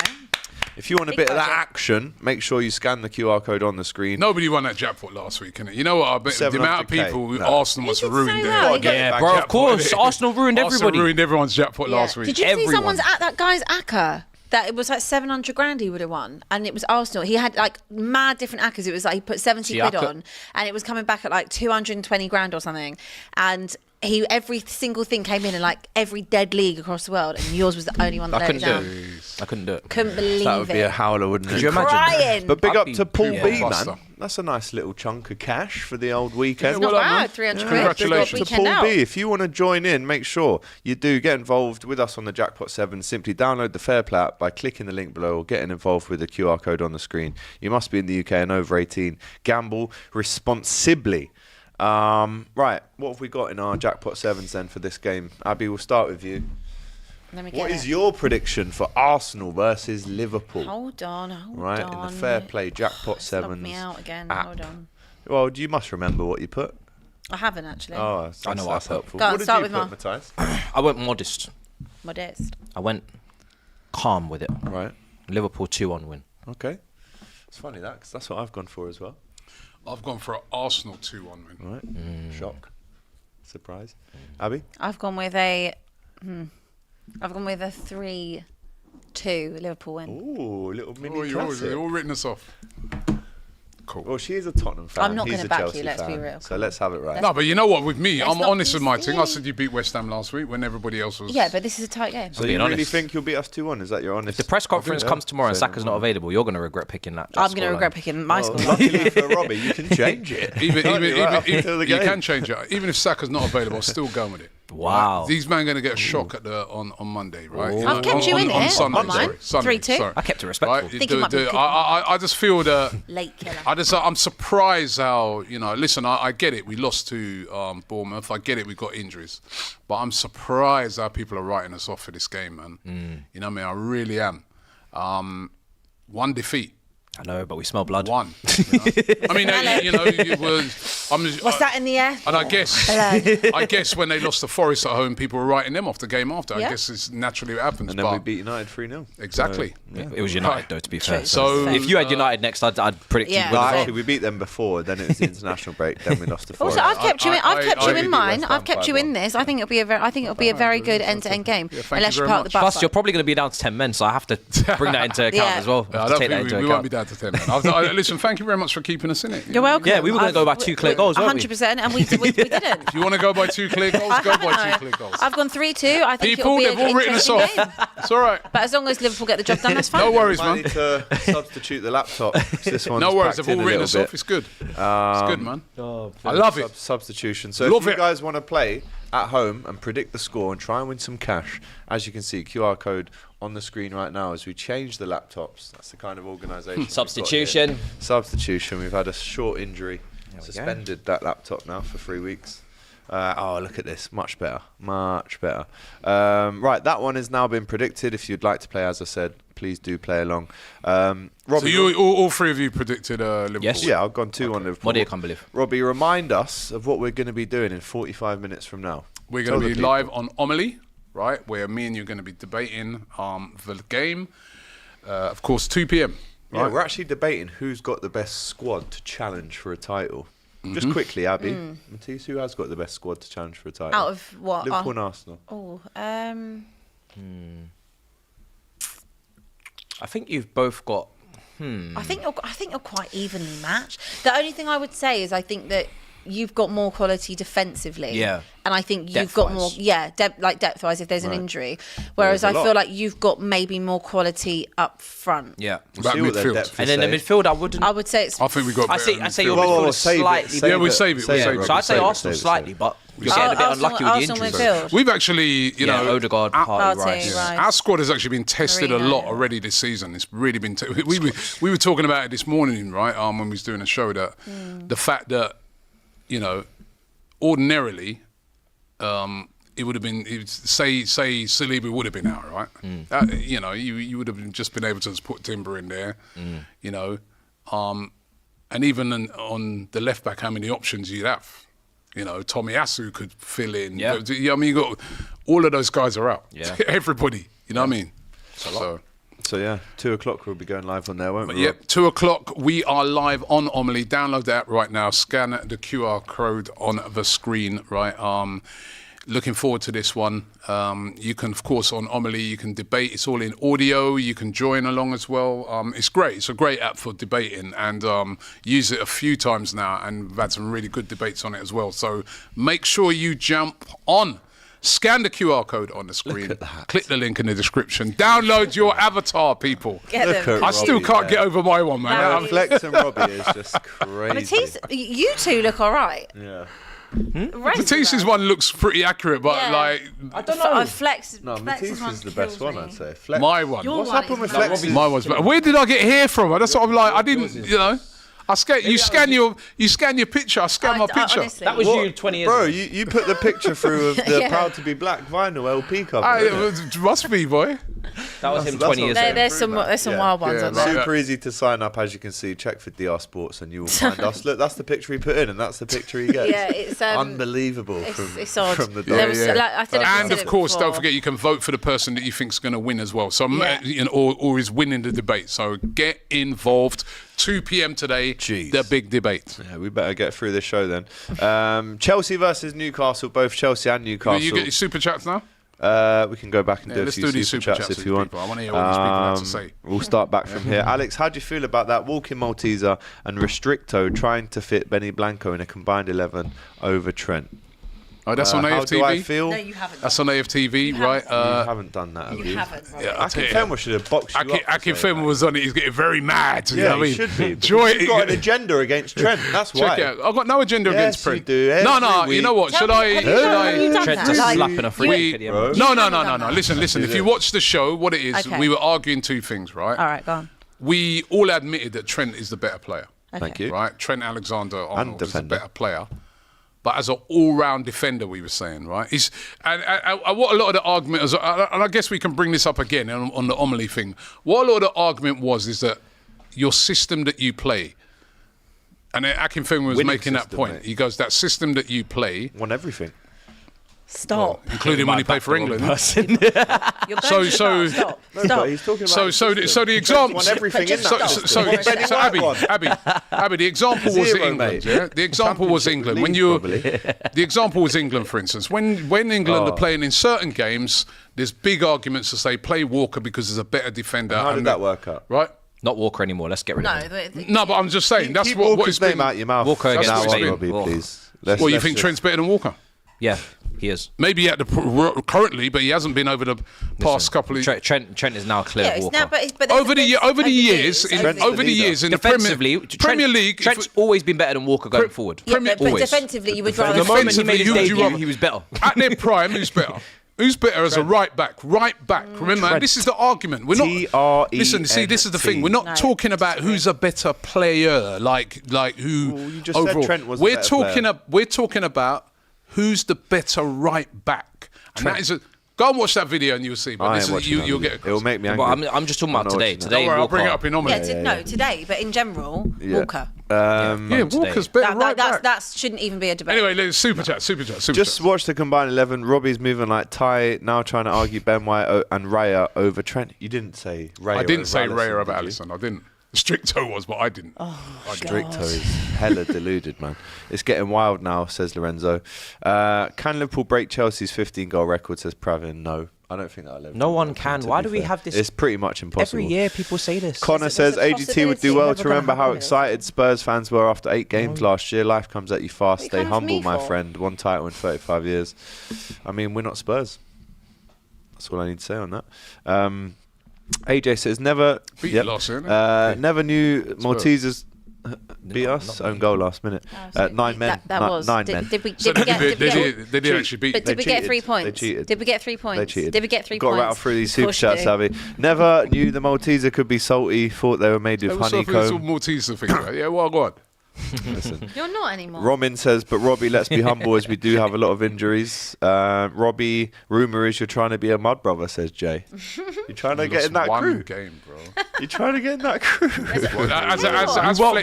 If you want a Big bit of that budget. action, make sure you scan the QR code on the screen. Nobody won that jackpot last week, innit? You know what? I bet the amount of 700K. people who No. Arsenal must He have did ruined so their well. He got- Yeah, back bro, of jackpot, course. innit? Arsenal ruined Arsenal everybody. ruined everyone's jackpot last week. Did you see Everyone. someone's at that guy's ACCA? That it was like 700 grand he would have won, and it was Arsenal. He had like mad different ACCAs. It was like he put 70 quid Siaka. on, and it was coming back at like 220 grand or something. And every single thing came in like every dead league across the world, and yours was the only one that I let it couldn't down. do it. I couldn't do it. Couldn't believe That would be it. a howler, wouldn't it? Could you imagine? Crying. But big I'd up be to Paul pure B, buster. man. That's a nice little chunk of cash for the old weekend. It's not well done, man. bad. 300 quid. Congratulations. Good To Paul weekend out. B, if you want to join in, make sure you do get involved with us on the Jackpot 7. Simply download the FairPlay app by clicking the link below or getting involved with the QR code on the screen. You must be in the UK and over 18. Gamble responsibly. Right, what have we got in our Jackpot 7s then for this game? Abby, we'll start with you. Let me What get is it. your prediction for Arsenal versus Liverpool? Hold on. Right, in the FairPlay Jackpot Stop 7s me out again. app. Hold on. Well, you must remember what you put. I haven't actually. Oh, that's, I know what I that's put. helpful. Go on, What did start you with put, Mah. Matthias? I went modest. Modest. I went calm with it. Right, Liverpool 2-1 win. okay. It's funny that, because that's what I've gone for as well. I've gone for an Arsenal 2-1 win. Right, shock, surprise. Abby? I've gone with a 3-2 Liverpool win. Ooh, little mini Oh, you're classic. all written us off. Cool. Well, she is a Tottenham fan. I'm not He's gonna a back you, Chelsea let's be fan, real. So let's have it right. No, but you know what? With me, Let's I'm not honest be with my thing. I silly. said you beat West Ham last week when everybody else was. Yeah, but this is a tight game. So being you really honest. think you'll beat us 2-1? Is that your honest? The press conference Yeah. comes tomorrow and So- Saka's not available. You're going to regret picking that. I'm going to scoreline. regret picking my Well, score. luckily for Robbie, you can change it. Even Can't you, right up until the you game? can change it. Even if Saka's not available, I'm still going with it. Wow. These men going to get a shock at on Monday, right? Ooh. I've kept you in on it, Sunday, on mine. sorry. 3-2. Sorry. I kept it respectful. Right? Think it might be cooking. I just feel that. Late killer. I'm surprised how, listen, I get it. We lost to Bournemouth. I get it. We got injuries. But I'm surprised how people are writing us off for this game, man. You know what I mean? I really am. One defeat. I know, but we smell blood. One. I mean, it was. What's that in the air? And I guess, Hello. I guess when they lost to Forest at home, people were writing them off the game after. Yeah. I guess it's naturally what happens. And then but we beat United 3-0. exactly. It was United, though, to be fair. So, if you had United next, I'd predict Yeah. you'd No, win as well. actually, we beat them before. Then it was the international break. Then we lost to Forest. Also, I've kept you in. I've kept you I in beat mine. West Ham I've kept you in 5-1. this. I think it'll be a very good end-to-end game. Yeah, thank Unless you you're very part of the much. bus. Plus, you're probably going to be down to 10 men, so I have to bring that into account Yeah. as well. I I don't take that think into we account. won't be down to 10 men. Listen, thank you very much for keeping us in it. You're welcome. Yeah, we were gonna go by 2 clear goals, weren't we? 100%, and we didn't. If you want to go by 2 clear goals, go by 2 clear goals. I've gone 3-2. I think People, it'll be they've all an written us interesting off. game. It's all right. But as long as Liverpool get the job done, that's fine. No worries, Might man. need to substitute the laptop. 'Cause this one's No worries. packed They've in all a written little us off. bit. It's good. It's good, man. I love it. Substitution. So Love if you it. guys want to play at home and predict the score and try and win some cash, as you can see, QR code on the screen right now as we change the laptops. That's the kind of organisation. Substitution. Substitution. We've had a short injury. we go. Suspended that laptop now for 3 weeks. Look at this. Much better. Much better. Right, that one has now been predicted. If you'd like to play, as I said, please do play along. So Robbie, you, all three of you predicted Liverpool. Yes. yeah, I've gone 2-1 Liverpool. What do you can't believe? Robbie, remind us of what we're going to be doing in 45 minutes from now. We're Tell going to the be people. live on Omili, right, where me and you are going to be debating the game. Of course, 2 p.m. Yeah, Right? we're actually debating who's got the best squad to challenge for a title. Just quickly, Abby, Matisse, who has got the best squad to challenge for a title? Out of what? Liverpool and Arsenal. I think you've both got. I think you're quite evenly matched. The only thing I would say is I think that you've got more quality defensively. Yeah. And I think you've got more, depth-wise if there's an injury. Whereas there's a I lot. feel like you've got maybe more quality up front. Yeah. We'll About see what their midfield. depth And is then the saying. midfield, I wouldn't. I would say it's. I think we got. I better say your Whoa, midfield whoa, is save it, slightly. save Yeah, we'll it, save it, we'll save save it, it. So I'd say save it, Arsenal save it, slightly, save it. but You're getting a bit unlucky with the Arsenal injuries. midfield. We've actually, you know, Odegaard, Partey, Partey, Rice. Rice. our squad has actually been tested a Marino. lot already this season. It's really been. We were talking about it this morning, right? When we was doing a show, that the fact that, you know, ordinarily, it would have been say Saliba would have been out, right? You know, you would have just been able to just put Timber in there, you know, and even on the left back, how many options you'd have? You know, Tomiyasu could fill in. Yeah. I mean, you got all of those guys are out. Yeah. Everybody. You know what I mean? So yeah, 2 o'clock we'll be going live on there, won't we? Yep, 2 o'clock. We are live on Omili. Download the app right now. Scan the QR code on the screen, right? Looking forward to this one. You can, of course, on Omili, you can debate. It's all in audio. You can join along as well. It's great. It's a great app for debating, and use it a few times now, and we've had some really good debates on it as well. So make sure you jump on. Scan the QR code on the screen. Click the link in the description. Download your avatar, people. Get them. I still can't get over my one, man. That Flex and Robbie is just crazy. Matisse, you two look all right. Yeah. Matisse's one looks pretty accurate, but Yeah. like I don't know. Flex. No, Flex's Matisse is the kills best one, me. I'd say. Flex. my one. Your What's one happened is with Flex? My one's better. Where did I get here from? That's what I'm like. I didn't, you know. I scan. You scan your picture. I scan my picture. Honestly. That was What? you 20 years Bro, ago. you put the picture through of the Yeah. Proud to be Black vinyl LP cover. It must be, boy. That was him That's 20 what years I'm ago. saying. There's some Yeah. wild ones Yeah, on like there. that. Super easy to sign up, as you can see. Check for DR Sports and you will find us. Look, that's the picture he put in, and that's the picture he gets. Yeah, it's Unbelievable it's odd. from the There dog. was, Yeah. like, I don't know if I And said of it course, before. don't forget you can vote for the person that you think's going to win as well. So, Yeah. you know, or is winning the debate. So get involved. 2 p.m. today. Jeez. The big debate. Yeah, we better get through this show then. Chelsea versus Newcastle, both Chelsea and Newcastle. You get your super chats now. We can go back and do a let's few do these super super chats chats if with you want. people. I wanna hear what these people have to say. We'll start back from here. Alex, how do you feel about that walking Malteser and Restricto trying to fit Benny Blanco in a combined 11 over Trent? Oh, that's on How do I AFTV. feel? No, you haven't. That's on AFTV, right? You haven't done that, have You you? haven't. Robbie. Yeah, I'll tell you. Akinfenwa should have boxed you up. Akin Fenwa was on it. He's getting very mad. You know Yeah, what I he mean? should be. Joy. You've got an agenda against Trent. That's why. Check it out. I've got no agenda Yes, against Trent. you do. No, Every you know what? Tell Should me, I? have Should you done I? Trent that? just Like, slapping a free we- kick at the Bro. end. No. haven't done that. Listen. If you watch the show, what it is, Okay. we were arguing two things, right? All right, go on. We all admitted that Trent is the better player, Thank you. right? Trent Alexander-Arnold is the defender. better player. But as an all-round defender, we were saying, right? And what a lot of the argument is, and I guess we can bring this up again on the Omili thing. What a lot of the argument was is that your system that you play, and Akinfenwa was Winning making that system, point. mate. He goes, that system that you play, Won everything. Stop. including when he played for England. You're So- going so- too far. Stop. No, Stop. but he's talking about So his the system. example. Won everything in So- that so- system. so- What Benny So White won? Abby, the example was Zero, England. mate. Yeah, the example was Championship England. When league, you, probably. the example was England, for instance. When England are playing in certain games, there's big arguments to say play Walker because he's a better defender. How did that work out? Right? Not Walker anymore. Let's get rid of No, him. No, but I'm just saying that's Keep what Walker's it's been. name out your mouth. Walker That's against what it's Now on, been. Robbie, Oh. please. Well, you let's think just- Trent's better than Walker? Yeah, he is. Maybe at the currently, but he hasn't been over the past couple of Trent is now clear Yeah, of it's Walker. now, but over the years in Trent's the over the leader. years in the Defensively, Premier League. if- Trent's always been better than Walker going forward. Yeah, but Always. defensively, you would From rather. the moment he Defensively, made his who would you debut, rather- he was better. At their prime, who's better? Who's better as a right back? Right back. Remember, and this is the argument. We're not. T-R-E-N-T. Listen, see, this is the thing. We're not No. talking about who's a better player, like who. Well, you just said overall. Trent was a we're better talking. player. We're talking about who's the better right back, and that is a. Go and watch that video and you'll see. But I this ain't is, watching that you'll video. get. It'll make me angry. But I'm just talking about I'm not today. watching that. Today, Don't worry, I'll bring it Walker- up in Omili. No, today, but in general, Walker. Yeah, Walker's better right back. That shouldn't even be a debate. Anyway, let's super chat. Just watch the combined 11. Robbie's moving like Ty, now trying to argue Ben White and Raya over Trent. You didn't say Raya. I didn't say over Raya Alisson, about did you? Alisson. I didn't. Stricto was, but I didn't. Stricto is hella deluded, man. It's getting wild now, says Lorenzo. Can Liverpool break Chelsea's 15-goal record, says Pravin? No. I don't think that'll ever No one happen, can. to Why be do we fair. have this? It's pretty much impossible. Every year people say this. Connor says there's a AGT would do possibility well never to gonna remember how happen. excited Spurs fans were after 8 games last year. Life comes at you fast. What are you Stay coming for humble, me my for? friend. 1 title in 35 years. I mean, we're not Spurs. That's all I need to say on that. AJ says never. Beat you last year, Never knew Maltesers. beat us. Own goal last minute. Nine men. That was. Nine men. Did we So get? they did actually beat. But did we get 3 points? They cheated. Did we get 3 points? They cheated. Did we get 3 Got points? to rattle through these Of super course chats, you do. Savvy. Never knew the Malteser could be salty. Thought they were made with It's all honeycomb. Maltese to think about. Yeah, well, go on. Listen. You're not anymore. Romin says, but Robbie, let's be humble as we do have a lot of injuries. Robbie, rumour is you're trying to be a mud brother, says Jay. You're trying to get in that one crew. game, bro. You're trying to get in that crew. Well,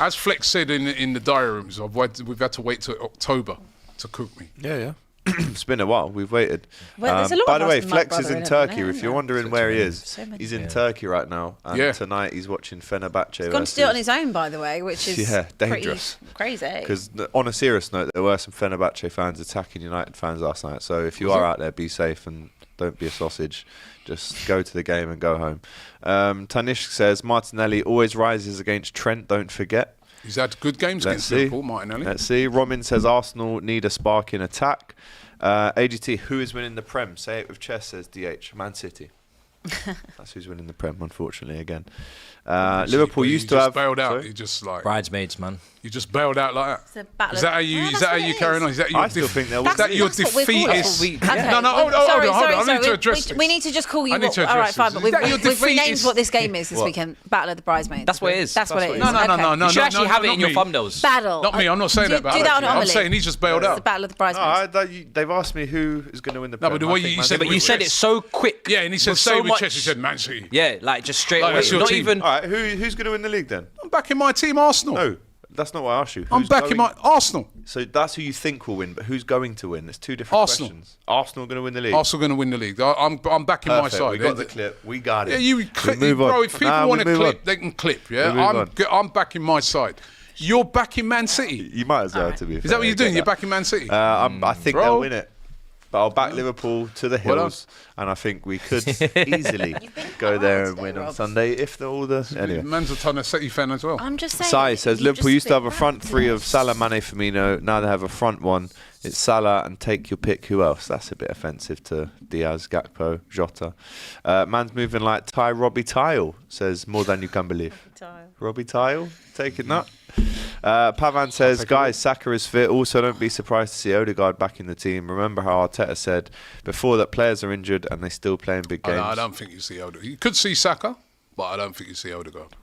as Flex said in the diary rooms, we've had to wait till October to cook me. Yeah. It's been a while. We've waited. Well, there's a lot By of the us way, in Flex Mud is in Brother, Turkey. isn't If there? you're wondering where he is, So many. he's in Turkey right now. And Yeah. tonight he's watching Fenerbahce. He's gone to do it on his own, by the way, which is dangerous. pretty crazy. Because on a serious note, there were some Fenerbahce fans attacking United fans last night. So if you are out there, be safe and don't be a sausage. Just go to the game and go home. Tanishk says, Martinelli always rises against Trent, don't forget. He's had good games Let's against see. Liverpool, Martinelli. Let's see. Romin says Arsenal need a spark in attack. AGT, who is winning the Prem? Say it with chest, says DH. Man City. That's who's winning the Prem, unfortunately, again. Liverpool used to have... bailed out. Sorry? You just like Bridesmaids, man. you just bailed out like It's that. a battle Is that how of- you? Yeah, Is that's that how what you it carrying is. on? Is that your? I still think there is was- that your That's what we're calling defeatist? it. Okay. No, hold on. Sorry, I need to sorry. address this. We need to just call you. I need to all right, address fine. this. But Is that your we've renamed defeatist? what this game is this What? weekend. Battle of the Bridesmaids. That's what it is. That's what it is. No. Okay. You should actually have it not in your me. thumbnails. Battle. Not me. I'm not saying Do that about that on Alex. I'm Omili. saying he's just bailed It's the out. Battle of the No, Bridesmaids. they've asked me who is going to win the No, Prem. but the I way think you Man said City it But you will said win. it so quick. Yeah, and he said with say so with much- chest. He said Man City. Yeah, like just straight Like, away. that's your Not team. even. All right, who's going to win the league then? I'm backing my team, Arsenal. No, that's not what I asked you. I'm Who's backing going- my Arsenal. So that's who you think will win, but who's going to win? There's two different Arsenal. questions. Arsenal going to win the league. Arsenal going to win the league. I'm backing my Perfect. side. We got the clip. We got it. Yeah, you We clip, move on. bro. If people Nah, we want to move clip, on. they can clip. We Yeah, move on. I'm backing my side. You're backing Man City. You might as well, to be fair. Is that what you're I get doing? You're that. backing Man City. I think Bro. they'll win it. But I'll back Liverpool to the Well hills, and I think we could easily go there and win on Sunday if all the... Anyway. Man's a ton of City fan as well. I'm just saying. Sai says you Liverpool just used to have a spit front rats, three yeah. of Salah, Mane, Firmino. Now they have a front one. It's Salah and take your pick. Who else? That's a bit offensive to Diaz, Gakpo, Jota. Man's moving like Robbie Tile, says more than you can believe. Robbie Tile, taking that. Pavan says, guys, Saka is fit. Also, don't be surprised to see Odegaard back in the team. Remember how Arteta said before that players are injured and they still play in big games. I don't think you see Odegaard. You could see Saka, but I don't think you see Odegaard.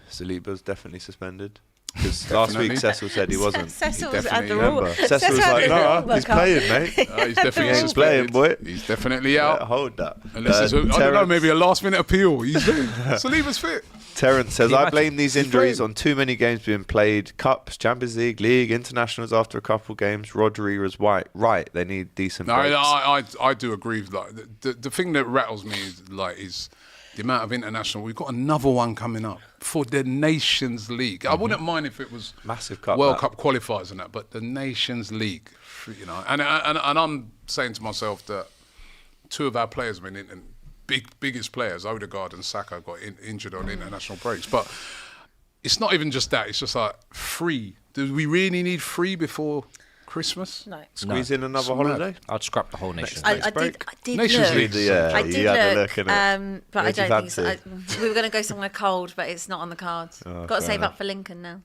Saliba's definitely suspended. Because last week Cecil said he wasn't. Cecil He was at the definitely- rule. Remember? Cecil was like, no, he's playing, mate. He's definitely He ain't playing, suspended. boy. He's definitely out. Yeah, hold that. Unless it's, I don't know, Terence- maybe a last minute appeal. He's there. Saliba's fit. Terence says, Can you I imagine? blame these He's injuries playing. on too many games being played. Cups, Champions League, League, internationals after a couple games. Rodri was right. They need decent No, breaks. I do agree with that. The thing that rattles me is the amount of international. We've got another one coming up for the Nations League. I wouldn't mind if it was Massive cup, World that. Cup qualifiers and that, but the Nations League, you know. And I'm saying to myself that two of our players, biggest players, Odegaard and Saka, got injured on international breaks. But it's not even just that. It's just like 3. Do we really need 3 before Christmas? No. Squeeze in another mad. holiday. I'd scrap the whole nation. I did Nations look. League. Yeah, I you did had a look, look, innit? but I Where'd you don't think so. fancy? We were going to go somewhere cold, but it's not on the cards. Oh, Got to fair save enough. up for Lincoln now.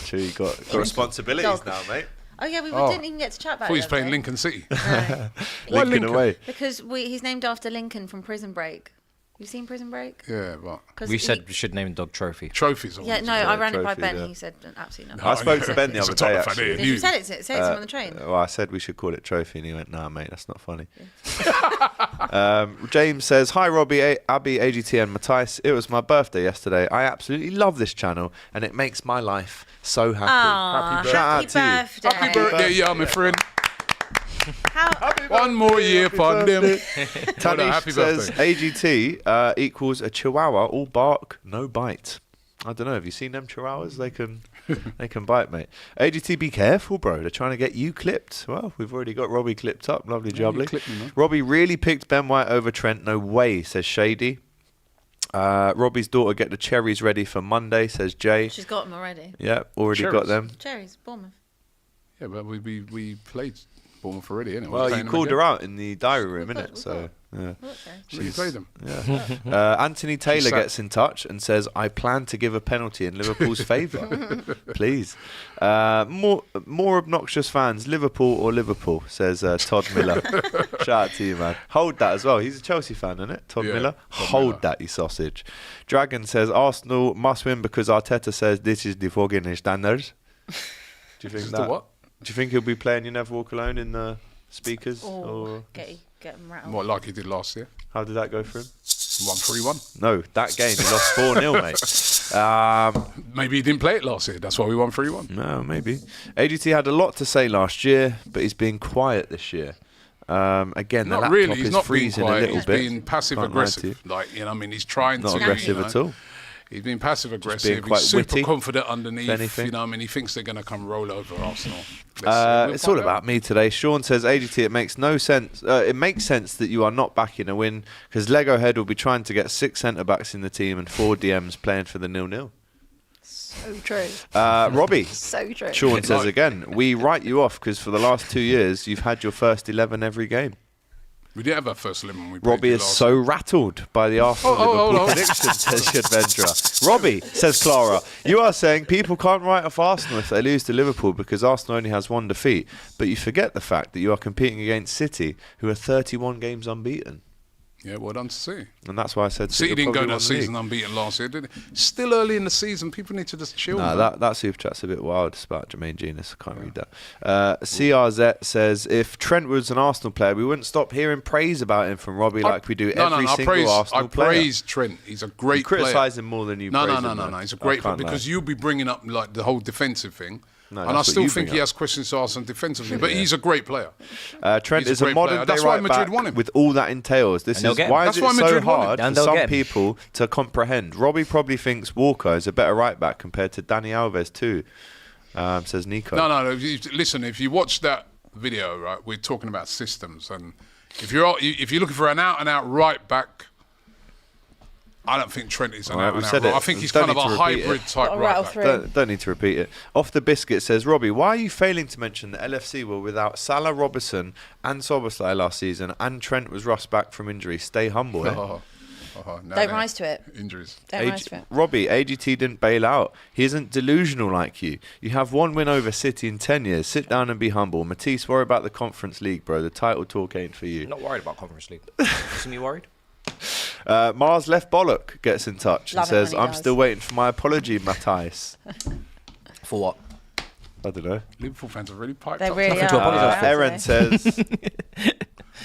True, you got responsibilities Dog. now, mate. Oh yeah, we Oh. didn't even get to chat about I thought it. he was the other playing day. Lincoln City. No. Why Lincoln away. Because he's named after Lincoln from Prison Break. You seen Prison Break? Yeah, but 'Cause We he- said we should name the dog Trophy. trophies. Yeah, no, I ran it by trophy, Ben. yeah. He said absolutely No, not. I spoke to Ben the He's a other day, Tottenham fan, actually. isn't Did he? you say it to him on the train? Well, I said we should call it Trophy, and he went, nah, mate, that's not funny. James says, hi, Robbie, Abby, AGT, and Matthijs. It was my birthday yesterday. I absolutely love this channel, and it makes my life so happy. Aw, Shout out happy to you. birthday. Happy birthday, yeah, my friend. How, One more year for them. Tanish happy says birthday. AGT equals a chihuahua, all bark, no bite. I don't know. Have you seen them chihuahuas? They can bite, mate. AGT, be careful, bro. They're trying to get you clipped. Well, we've already got Robbie clipped up. Lovely jubbly. clipped me, man. Robbie really picked Ben White over Trent. No way, says Shady. Robbie's daughter get the cherries ready for Monday, says Jay. she's got them already. Yeah, already got Cherries? them. Cherries, Bournemouth. Yeah, but we played Bournemouth already, innit? Well, you called her out in the diary room, innit? So Yeah. You played them. Anthony Taylor gets in touch and says, I plan to give a penalty in Liverpool's favour. Please. More obnoxious fans, Liverpool or Liverpool, says Todd Miller. Shout out to you, man. Hold that as well. He's a Chelsea fan, isn't it? Todd Miller? Hold that, you sausage. Dragon says, Arsenal must win because Arteta says this is the fucking standards. Do you think that? What? Do you think he'll be playing You Never Walk Alone in the speakers? Or get him rattled. What, like he did last year? How did that go for him? 1-3-1. No, that game he lost 4-0, mate. Maybe he didn't play it last year. That's why we won 3-1. No, maybe. AGT had a lot to say last year, but he's been quiet this year. Again, the Not laptop really. He's is not being freezing a quiet. little He's bit. being passive aggressive. Like, you know, I mean, he's trying Not to. aggressive you know, at all. He's been passive aggressive. quite He's super witty, confident underneath. anything. You know, I mean, he thinks they're going to come roll over Arsenal. It's all about me today. Sean says, AGT, it makes no sense. It makes sense that you are not backing a win because Lego Head will be trying to get 6 centre-backs in the team and 4 DMs playing for the 0-0. So true. Robbie. So true. Sean says again, we write you off because for the last 2 years, you've had your first 11 every game. We did have our first 11 when we played Robbie you is last so rattled by the Arsenal-Liverpool prediction, says the adventurer. Robbie, says Clara, you are saying people can't write off Arsenal if they lose to Liverpool because Arsenal only has 1 defeat, but you forget the fact that you are competing against City, who are 31 games unbeaten. Yeah, well done to see. And that's why I said City didn't go probably that won the season league. unbeaten last year, did it? Still early in the season. People need to just chill. No, man. that super chat's a bit wild. It's about Jermaine Genius. I can't read that. CRZ says, if Trent was an Arsenal player, we wouldn't stop hearing praise about him from Robbie like we do every single Arsenal player. I praise Trent. He's a great player. Criticise him more than you praise him. No. He's a great player because you'll be bringing up like the whole defensive thing. No, and I still think he has questions to ask him defensively, but he's a great player. Trent He's is a a great modern player. day That's why right Madrid back won him. with all that entails. This is why is That's it why so Madrid won him. hard And for they'll some get him. people to comprehend. Robbie probably thinks Walker is a better right back compared to Dani Alves too, says Nico. No. Listen, if you watch that video, right, we're talking about systems, and if you're looking for an out-and-out right back, I don't think Trent is an out-and-out right. I think he's kind of a hybrid type right back. Don't need to repeat it. Off the biscuit says, Robbie, why are you failing to mention that LFC were without Salah, Robertson and Soboslai last season and Trent was rushed back from injury? Stay humble. Don't rise to it. Injuries. Don't rise to it. Robbie, AGT didn't bail out. He isn't delusional like you. You have 1 win over City in 10 years. Sit down and be humble. Matisse, worry about the Conference League, bro. The title talk ain't for you. I'm not worried about Conference League. Isn't you worried? Mars Left Bollock gets in touch and Love it says, when he I'm does. still waiting for my apology, Matthias. For what? I don't know. Liverpool fans are really piped They up. really to apologise are. for. Aaron says,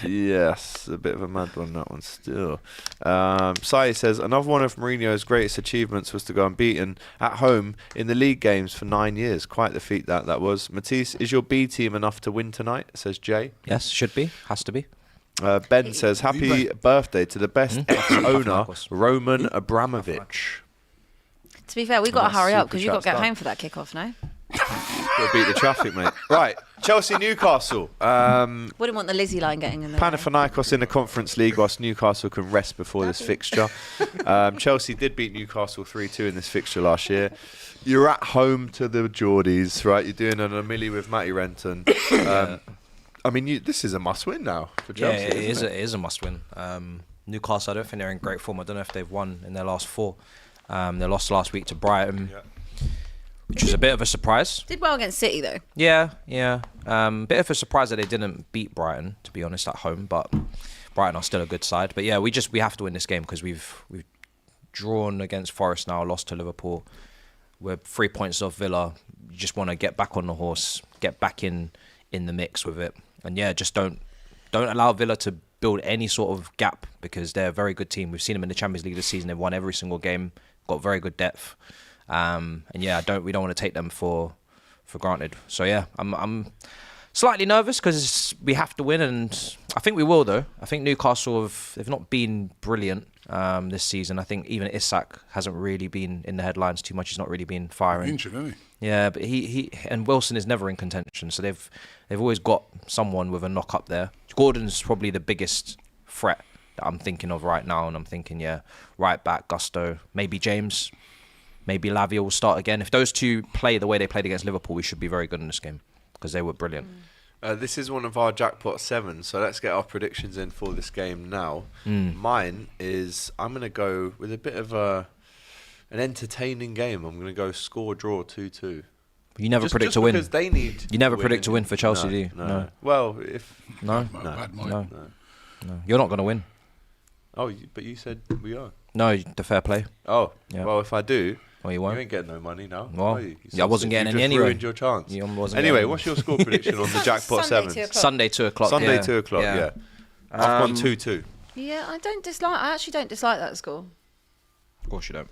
yes, a bit of a mad one, that one still. Sai says, another one of Mourinho's greatest achievements was to go unbeaten at home in the league games for 9 years. Quite the feat that was. Matisse, is your B team enough to win tonight? Says Jay. Yes, should be. Has to be. Ben says, happy birthday to the best ex-owner, Roman Abramovich. To be fair, we've got to That's hurry up super because you've got to get chat home for that kick-off, no? Got to beat the traffic, mate. Right, Chelsea-Newcastle. Wouldn't want the Lizzie line getting in there. Panathinaikos in the Conference League whilst Newcastle can rest before this fixture. Chelsea did beat Newcastle 3-2 in this fixture last year. You're at home to the Geordies, right? You're doing an Omili with Matty Renton. I mean, this is a must-win now for Chelsea. Yeah, it is a must-win. Newcastle, I don't think they're in great form. I don't know if they've won in their last 4. They lost last week to Brighton, which was a bit of a surprise. Did well against City, though. Yeah. Bit of a surprise that they didn't beat Brighton, to be honest, at home. But Brighton are still a good side. But yeah, we have to win this game because we've drawn against Forest now, lost to Liverpool. We're 3 points off Villa. You just want to get back on the horse, get back in the mix with it. And yeah, just don't allow Villa to build any sort of gap because they're a very good team. We've seen them in the Champions League this season. They've won every single game, got very good depth. And yeah, we don't want to take them for granted. So yeah, I'm slightly nervous because we have to win, and I think we will though. I think Newcastle they've not been brilliant this season. I think even Isak hasn't really been in the headlines too much. He's not really been firing. Injured, isn't he? Yeah, but he and Wilson is never in contention, so they've always got someone with a knock up there. Gordon's probably the biggest threat that I'm thinking of right now, and I'm thinking, right back, Gusto, maybe James, maybe Lavia will start again. If those two play the way they played against Liverpool, we should be very good in this game because they were brilliant. This is one of our Jackpot 7, so let's get our predictions in for this game now. Mine is, I'm going to go with a bit of an entertaining game. I'm going to go score draw 2-2. You never predict to win. Because they need You never predict to win for Chelsea, do you? No. Well, if... No. No. You're not going to win. Oh, but you said we are. No, the fair play. Oh, Yeah. well, if I do... Well, you won't. You ain't getting no money now. Well, are you? I wasn't getting any You just anyway. ruined your chance. You wasn't Anyway, getting what's your score prediction on the Jackpot Sunday, 7? 2 o'clock. Sunday, 2 o'clock. Sunday, yeah. 2 o'clock, yeah. I've gone 2-2. Yeah, I actually don't dislike that score. Of course you don't.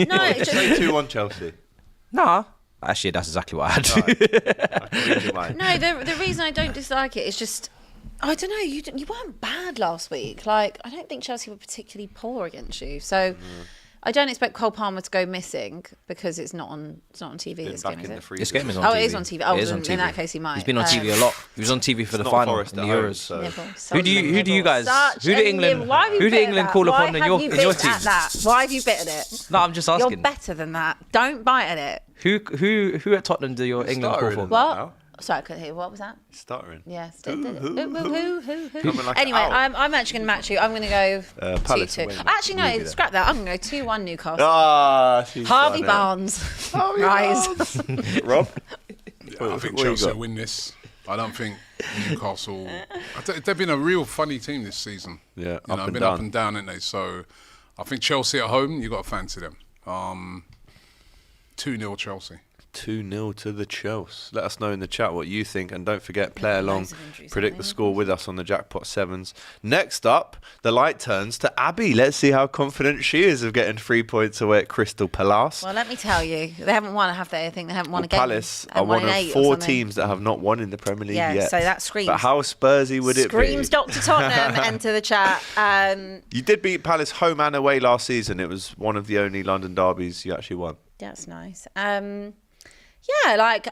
No, it's Say just, 2-1 Chelsea. Nah. Actually, that's exactly what I had. I can read your mind. no. The reason I don't dislike it is just, I don't know. You weren't bad last week. Like, I don't think Chelsea were particularly poor against you. So, I don't expect Cole Palmer to go missing because it's not on TV. Been This back game, is in the it? freezer. This game is on Oh, TV. it is on TV. Oh, It is then on in TV. that case, he might. He's been on TV a lot. He was on TV for the not final Forest in the at home, Euros. so- Nibble. Who do you guys? Such Who a do England? nibble. Why have you Who do bitted England that? call Why upon in have your you in your bitted team? at that? Why have you bitted it? No, I'm just You're asking. better than that. Don't bite at it. Who at Tottenham do your England call stuttering for? in What? now. Sorry, I couldn't hear. What was that? Stuttering. Yes. Who? Who? like Anyway, an owl. I'm actually going to match you. I'm going to go Palace 2-2. win. Actually, You'll be no, there. scrap that. I'm going to go 2-1 Newcastle. She's Harvey done it. Barnes. Rise. Rob? I think What you Chelsea got? will win this. I don't think Newcastle... They've been a real funny team this season. Yeah, You know, up and been down. up and down, haven't they? So I think Chelsea at home, you got to fancy them. 2-0 Chelsea. 2-0 to the Chelsea. Let us know in the chat what you think, and don't forget, play along, Loads of injuries, predict haven't the they? score with us on the Jackpot 7s. Next up, the light turns to Abby. Let's see how confident she is of getting 3 points away at Crystal Palace. Well, let me tell you, they haven't won, have they? I think they haven't won a game. Palace They are won one in of 8 or 4 something. teams that have not won in the Premier League Yeah, yet. so that screams. But how Spursy would it Screams be? Dr. Tottenham, enter the chat. You did beat Palace home and away last season. It was one of the only London derbies you actually won. That's nice. Yeah, like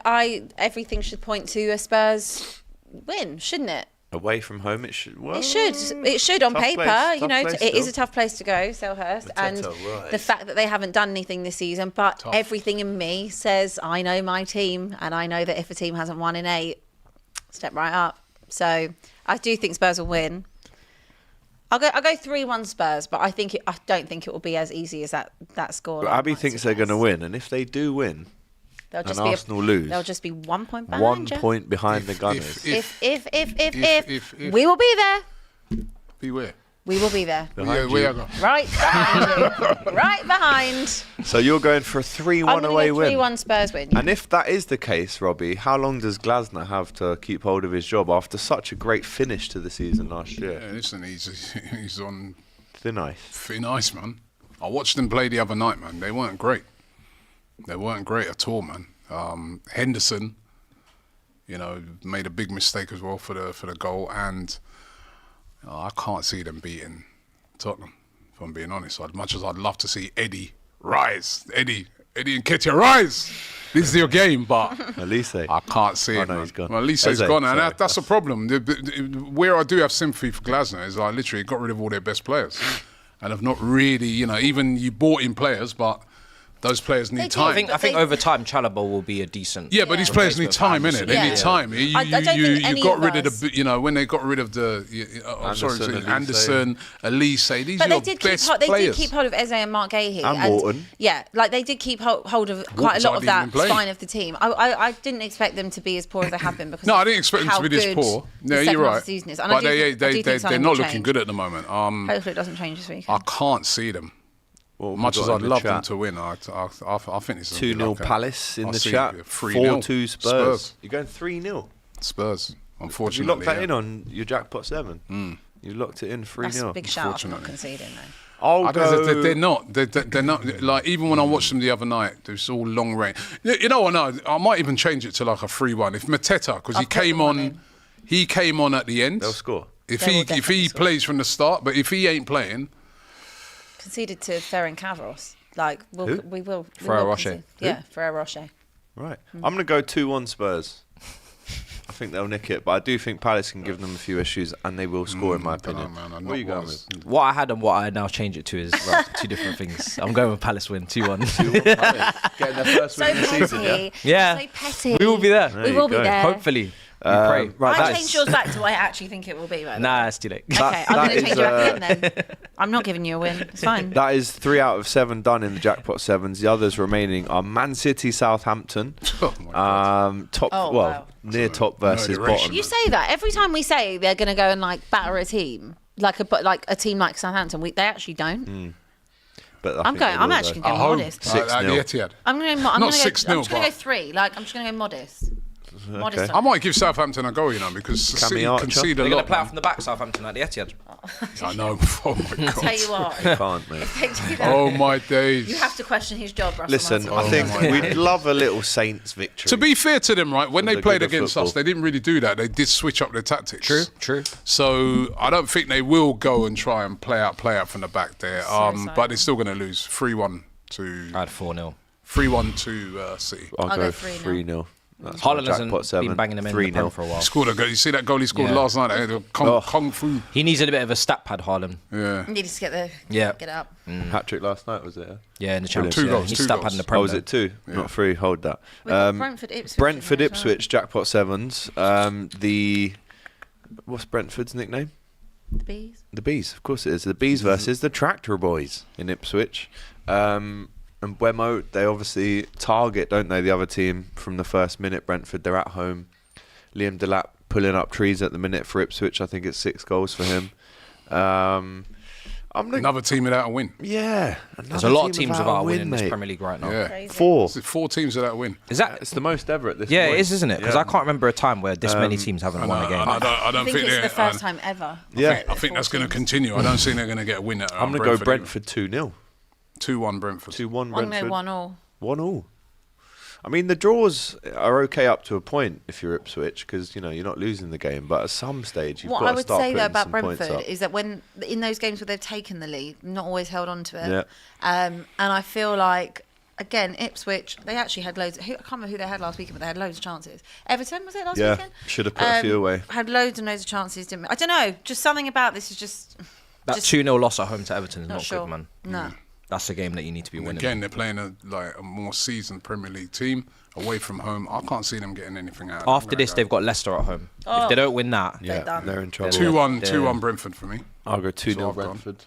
everything should point to a Spurs win, shouldn't it? Away from home, it should. Well, It should on tough paper. place, You know, tough place it is still. a tough place to go, Selhurst, and right. the fact that they haven't done anything this season. But everything in me says I know my team, and I know that if a team hasn't won in 8, step right up. So I do think Spurs will win. I'll go 3-1 Spurs, but I don't think it will be as easy as that score. But Abby thinks they're going to win, and if they do win, They'll just and Arsenal lose, They'll just be 1 point behind 1 you. point behind the Gunners. If If. we will be there. Beware. We will be there. Behind Where you. you go? Right behind you. Right behind. So you're going for a I'm 3-1 going away to go win. 3-1 Spurs win. And if that is the case, Robbie, how long does Glasner have to keep hold of his job after such a great finish to the season last year? Yeah, listen, he's on Thin ice. thin ice, man. I watched them play the other night, man. They weren't great. They weren't great at all, man. Henderson, you know, made a big mistake as well for the goal, and I can't see them beating Tottenham. If I'm being honest, as much as I'd love to see Eddie rise, Eddie and Ketia rise. This is your game, but Elise. I can't see it. no, man. he's gone. Well, Elise's Eze, gone, and sorry. that's a problem. Where I do have sympathy for Glasner is I literally got rid of all their best players, and have not really, you know, even you bought in players, but those players need do. time. I think over time, Chalobah will be a decent. Yeah, but these players need time, innit? They Yeah. need time. You I don't think any got of rid of us- the, you know, when they got rid of the, Anderson, Elise, these But are your they did keep best hold, they players. did keep hold of Eze and Mark Gahey. And Morton. Yeah, like they did keep hold of quite Morton's a lot of hardly that even playing. spine of the team. I didn't expect them to be as poor as they have been because No, of I didn't expect them how to be this good poor. the No, second you're half of right. the season is. And I But do think they're something not will looking change. good at the moment. Hopefully it doesn't change this week. I can't see them. Well, Much we've as got I'd in the love them chat. to win, I think it's 2-0 Palace in I the see chat. it, 3-0. 4-2 Spurs. Spurs. You're going 3-0. Spurs, You unfortunately. locked that yeah. in on your Jackpot 7. You locked it in That's a 3-0. big shout out for not Unfortunately. conceding though. I'll go. They're not. They're not. Like, even when I watched them the other night, it's all long range. You know what? No, I might even change it to like a 3-1. If Mateta, because I'll put the one in. he came on at the end. They'll score. If They will he definitely score. plays from the start, but if he ain't playing, Conceded to Ferenc Cavros. Like Who? we will. Ferrero Rocher. concede. Yeah, Ferrero Rocher. Right. I'm going to go 2-1 Spurs. I think they'll nick it, but I do think Palace can give them a few issues, and they will score, in my dunno, opinion. man, I'm What are you not going wise. with? What I had and what I now change it to is two different things. I'm going with Palace win 2-1. Getting their first So win of the season, yeah? petty. Yeah. So petty. We will be there. There We you will be go. there. Hopefully. pray. Right, I changed yours back to what I actually think it will be. Right? Nah, it's too late. Okay, I'm going to change it back again then. I'm not giving you a win. It's fine. That is 3 out of 7 done in the Jackpot 7s. The others remaining are Man City, Southampton. Oh my God. Top, near top versus bottom. You say that every time we say they're going to go and like batter a team, like a team like Southampton, they actually don't. But I'm actually going to go modest. 6-0. At the Etihad. I'm going to Not go 6-0, I'm just going to go but- 3. Like I'm just going to go modest. Modest. Okay. I might give Southampton a go, you know, because City Archer. concede a They're going lot. to play out from the back, Southampton, at the Etihad. I know. Oh my I'll tell God. you what. Can't, mate. If they do that, Oh my days. you have to question his job, Russell. Listen, Martin. I think we'd love a little Saints victory. To be fair to them, right, when they the played good of against us, football. they didn't really do that. They did switch up their tactics. True. So I don't think they will go and try and play out from the back there. But they're still going to lose 3-1 to I had 4-0. 3-1 to City. I'll I'll go go 3-0. That's Haaland my hasn't Jackpot 7. been banging them in the 3-0. Prem for a while. Scored a goal. You see that goal he scored Yeah. last night? Kung Fu. He needs a bit of a stat pad, Haaland. Yeah. You need to get Yeah. it up. Hat-trick last night, was it? Yeah, in the Champions Two League. goals, He's two stat goals. pad in the Prem. Oh, was it 2? Not 3. Hold that. We've got Brentford, Ipswich. Brentford, in there as well. Ipswich, Jackpot 7s. What's Brentford's nickname? The Bees. The Bees, of course it is. The Bees versus the Tractor Boys in Ipswich. And Wemo, they obviously target, don't they, the other team from the first minute. Brentford, they're at home. Liam Delap pulling up trees at the minute for Ipswich. I think it's 6 goals for him. Another team without a win. Yeah. There's a lot of teams without a win in this mate. Premier League right now. Yeah. Crazy. 4. Is it 4 teams without a win? Is that? It's the most ever at this Yeah, point. it is, isn't it? Because Yeah. I can't remember a time where this many teams haven't won a game. And I don't I think it's they're- the first time ever. Yeah. I think that's going to continue. I don't think they're going to get a win at I'm going to go Brentford 2-0. 2-1 Brentford. 2-1 1-0, Brentford. 1-0. 1-1. I mean, the draws are okay up to a point if you're Ipswich because, you're not losing the game. But at some stage, you've What got I to would start say putting though about some points Brentford up. is that when in those games where they've taken the lead, not always held on to it. Yeah. And I feel like again Ipswich, they actually had loads. I can't remember who they had last weekend, but they had loads of chances. Everton was it last Yeah, weekend? should have put a few away. Had loads and loads of chances. Didn't I don't know. Just something about this is just That 2-0 loss at home to Everton is not not sure. good, man. No. That's a game that you need to be winning. Again, they're playing a more seasoned Premier League team away from home. I can't see them getting anything out. After this, they've got Leicester at home. If they don't win that, They're done. They're in trouble. 2-1 Brentford for me. I'll go 2-0 So I've gone. Brentford.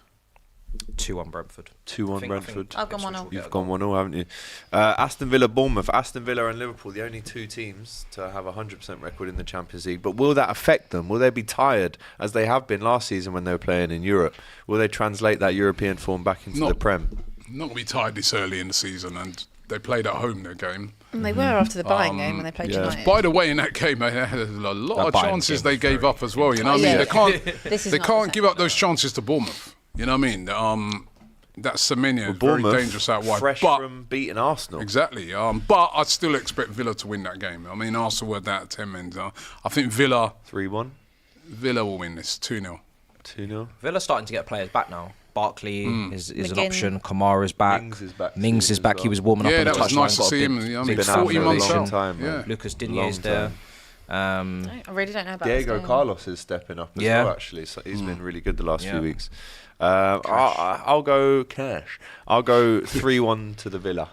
2-1 Brentford. 2-1 Brentford. I've gone 1-0. You've gone 1-0, haven't you? Aston Villa, Bournemouth. Aston Villa and Liverpool, the only 2 teams to have a 100% record in the Champions League. But will that affect them? Will they be tired, as they have been last season when they were playing in Europe? Will they translate that European form back into the Prem? Not going to be tired this early in the season, and they played at home their game. And they were after the buying game when they played United. By the way, in that game, they had a lot of Bayern chances game they was gave up as well. You know what I Yeah. mean? They can't. This is They not can't the give same. up those chances to Bournemouth. You know what I mean? That Semenya is very Bournemouth, dangerous out wide. fresh But from beating Arsenal. exactly. But I still expect Villa to win that game. I mean, Arsenal were that 10 men. I think Villa 3-1, will win this 2-0. 2-0. Villa's starting to get players back now. Barkley is an McGinn. option. Kamara's back. Mings is back Mings soon is as back. well. He was warming up Yeah, on the that was touchline. nice to got a see big- him. I mean, big been out 40 for a months long out. time, Yeah. man. Lucas Digne Long is there. I really don't know about Diego this game. Carlos is stepping up as Yeah. well, actually. So he's been really good the last Yeah. few weeks. I'll go cash. I'll go 3-1 to the Villa.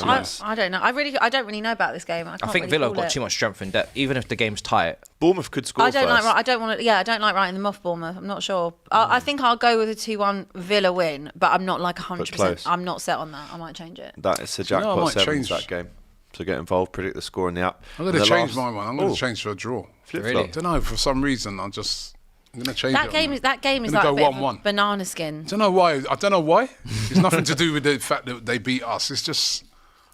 I don't know. I don't really know about this game. I think Villa have got too much strength in depth. Even if the game's tight, Bournemouth could score I don't first. like. I don't want to. Yeah, I don't like writing them off. Bournemouth. I'm not sure. I think I'll go with a 2-1 Villa win, but I'm not like 100%. close. I'm not set on that. I might change it. That is the I Jackpot might 7s, change. that game. So get involved, predict the score in the app. I'm going to change my one. I'm going to change to a draw. Flip-flop. I don't know. For some reason, I'm going to change That it. game is like Gonna a go bit of a 1-1. banana skin. I don't know why. It's nothing to do with the fact that they beat us. It's just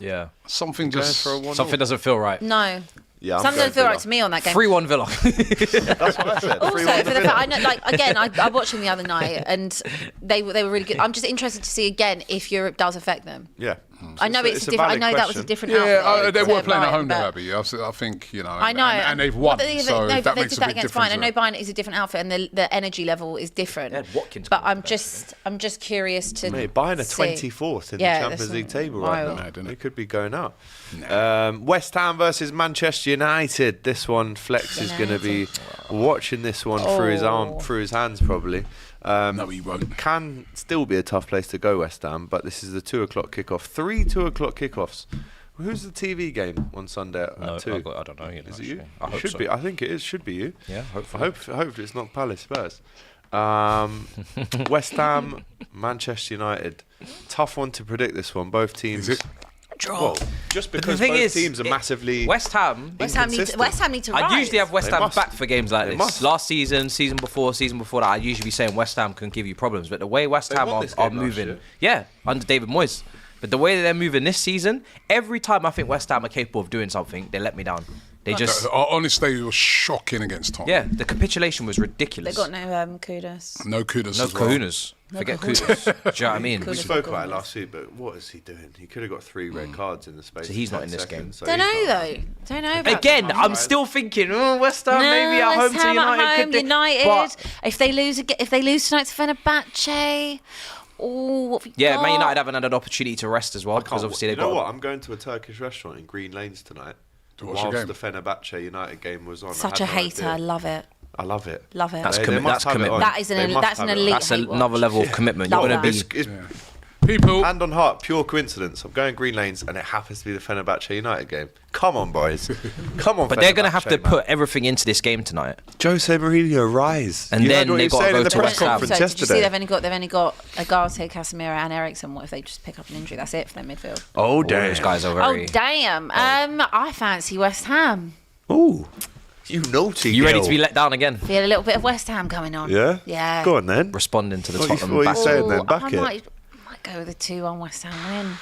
yeah, something just. For a 1-0. something doesn't feel right. No. Yeah, I'm Something going doesn't feel Villa. right to me on that game. 3-1 Villa. That's what I said. Also, 3-1 for to the Villa. fact I know, like again, I watched them the other night and they were really good. I'm just interested to see again if Europe does affect them. Yeah. I know it's a different. I valid know that was a question. different. Yeah, outfit they to were playing at Bayern, home, but- Abby. I think I know, and they've won. But they So they that did makes a that big against difference. Bayern. I know Bayern is a different outfit, and the energy level is different. They had Watkins But coming I'm just curious to. Mate, Bayern are see. 24th in Yeah, the Champions that's League table right wild. now. Mad, isn't They it? could be going up. West Ham versus Manchester United. This one, Flex is going to be watching this one through his hands probably. No, he won't. Can still be a tough place to go, West Ham, but this is the 2 o'clock kickoff. 3 2 o'clock kickoffs Who's the TV game on Sunday at No, 2? I don't know. You know, Is it you? I hope Should so. be. I think it is. Should be you. Yeah, hopefully. Hopefully it's not Palace Spurs. West Ham, Manchester United. Tough one to predict. This one. Both teams. Is it? Well, just But the because thing both is, teams are massively. West Ham West Ham need to rise. I usually have West They Ham must. back for games like They this. must. Last season before that, I'd usually be saying West Ham can give you problems. But the way West They Ham won this are game last moving, year. yeah, under David Moyes. But the way that they're moving this season, every time I think West Ham are capable of doing something, they let me down. They just, Honestly, it was shocking against Tottenham. yeah, the capitulation was They ridiculous. got no kudos. No kudos No as well. kahunas. Forget kudos. Do you know what I mean? We Kudos. spoke about it last week, but what is he doing? He could have got 3 red cards in the space. So he's of not 10 in this seconds, game. so Don't he's know not- though. Don't know about Again, that. I'm still thinking, West Ham maybe at home West to Ham United. at home, could do- United. But- If they lose tonight to Fenerbahce, what have we yeah, got? Man United haven't had an opportunity to rest as well I can't- because obviously you they've know got. what? I'm going to a Turkish restaurant in Green Lanes tonight. To watch the Whilst game. the Fenerbahce United game was on. I Such a had no hater. idea. Love it. I love it. Love it. That's They commi- must that's have it on. commitment. That is They must that's an have it on. elite. That's hate watch. another level of commitment. You're Love going to that. be. People, Hand on heart, pure coincidence. I'm going Green Lanes, and it happens to be the Fenerbahce United game. Come on, boys. Come on, But they're going to have to Fenerbahce, put everything into this game tonight. man. Jose Mourinho, rise. And You then heard what they he was gotta saying go in the to press West Ham. conference So, did you see yesterday. they've only got Agate, Casemiro, and Ericsson? What if they just pick up an injury? That's it for their midfield. Oh, All damn. those guys are very. Oh damn! I fancy West Ham. Ooh, you naughty You ready girl. to be let down again? Feel a little bit of West Ham coming on. Yeah? Yeah. Go on, then. Responding to the What you- Tottenham what you back. saying then? Ooh, Back I it. might go with a 2-1 West Ham win.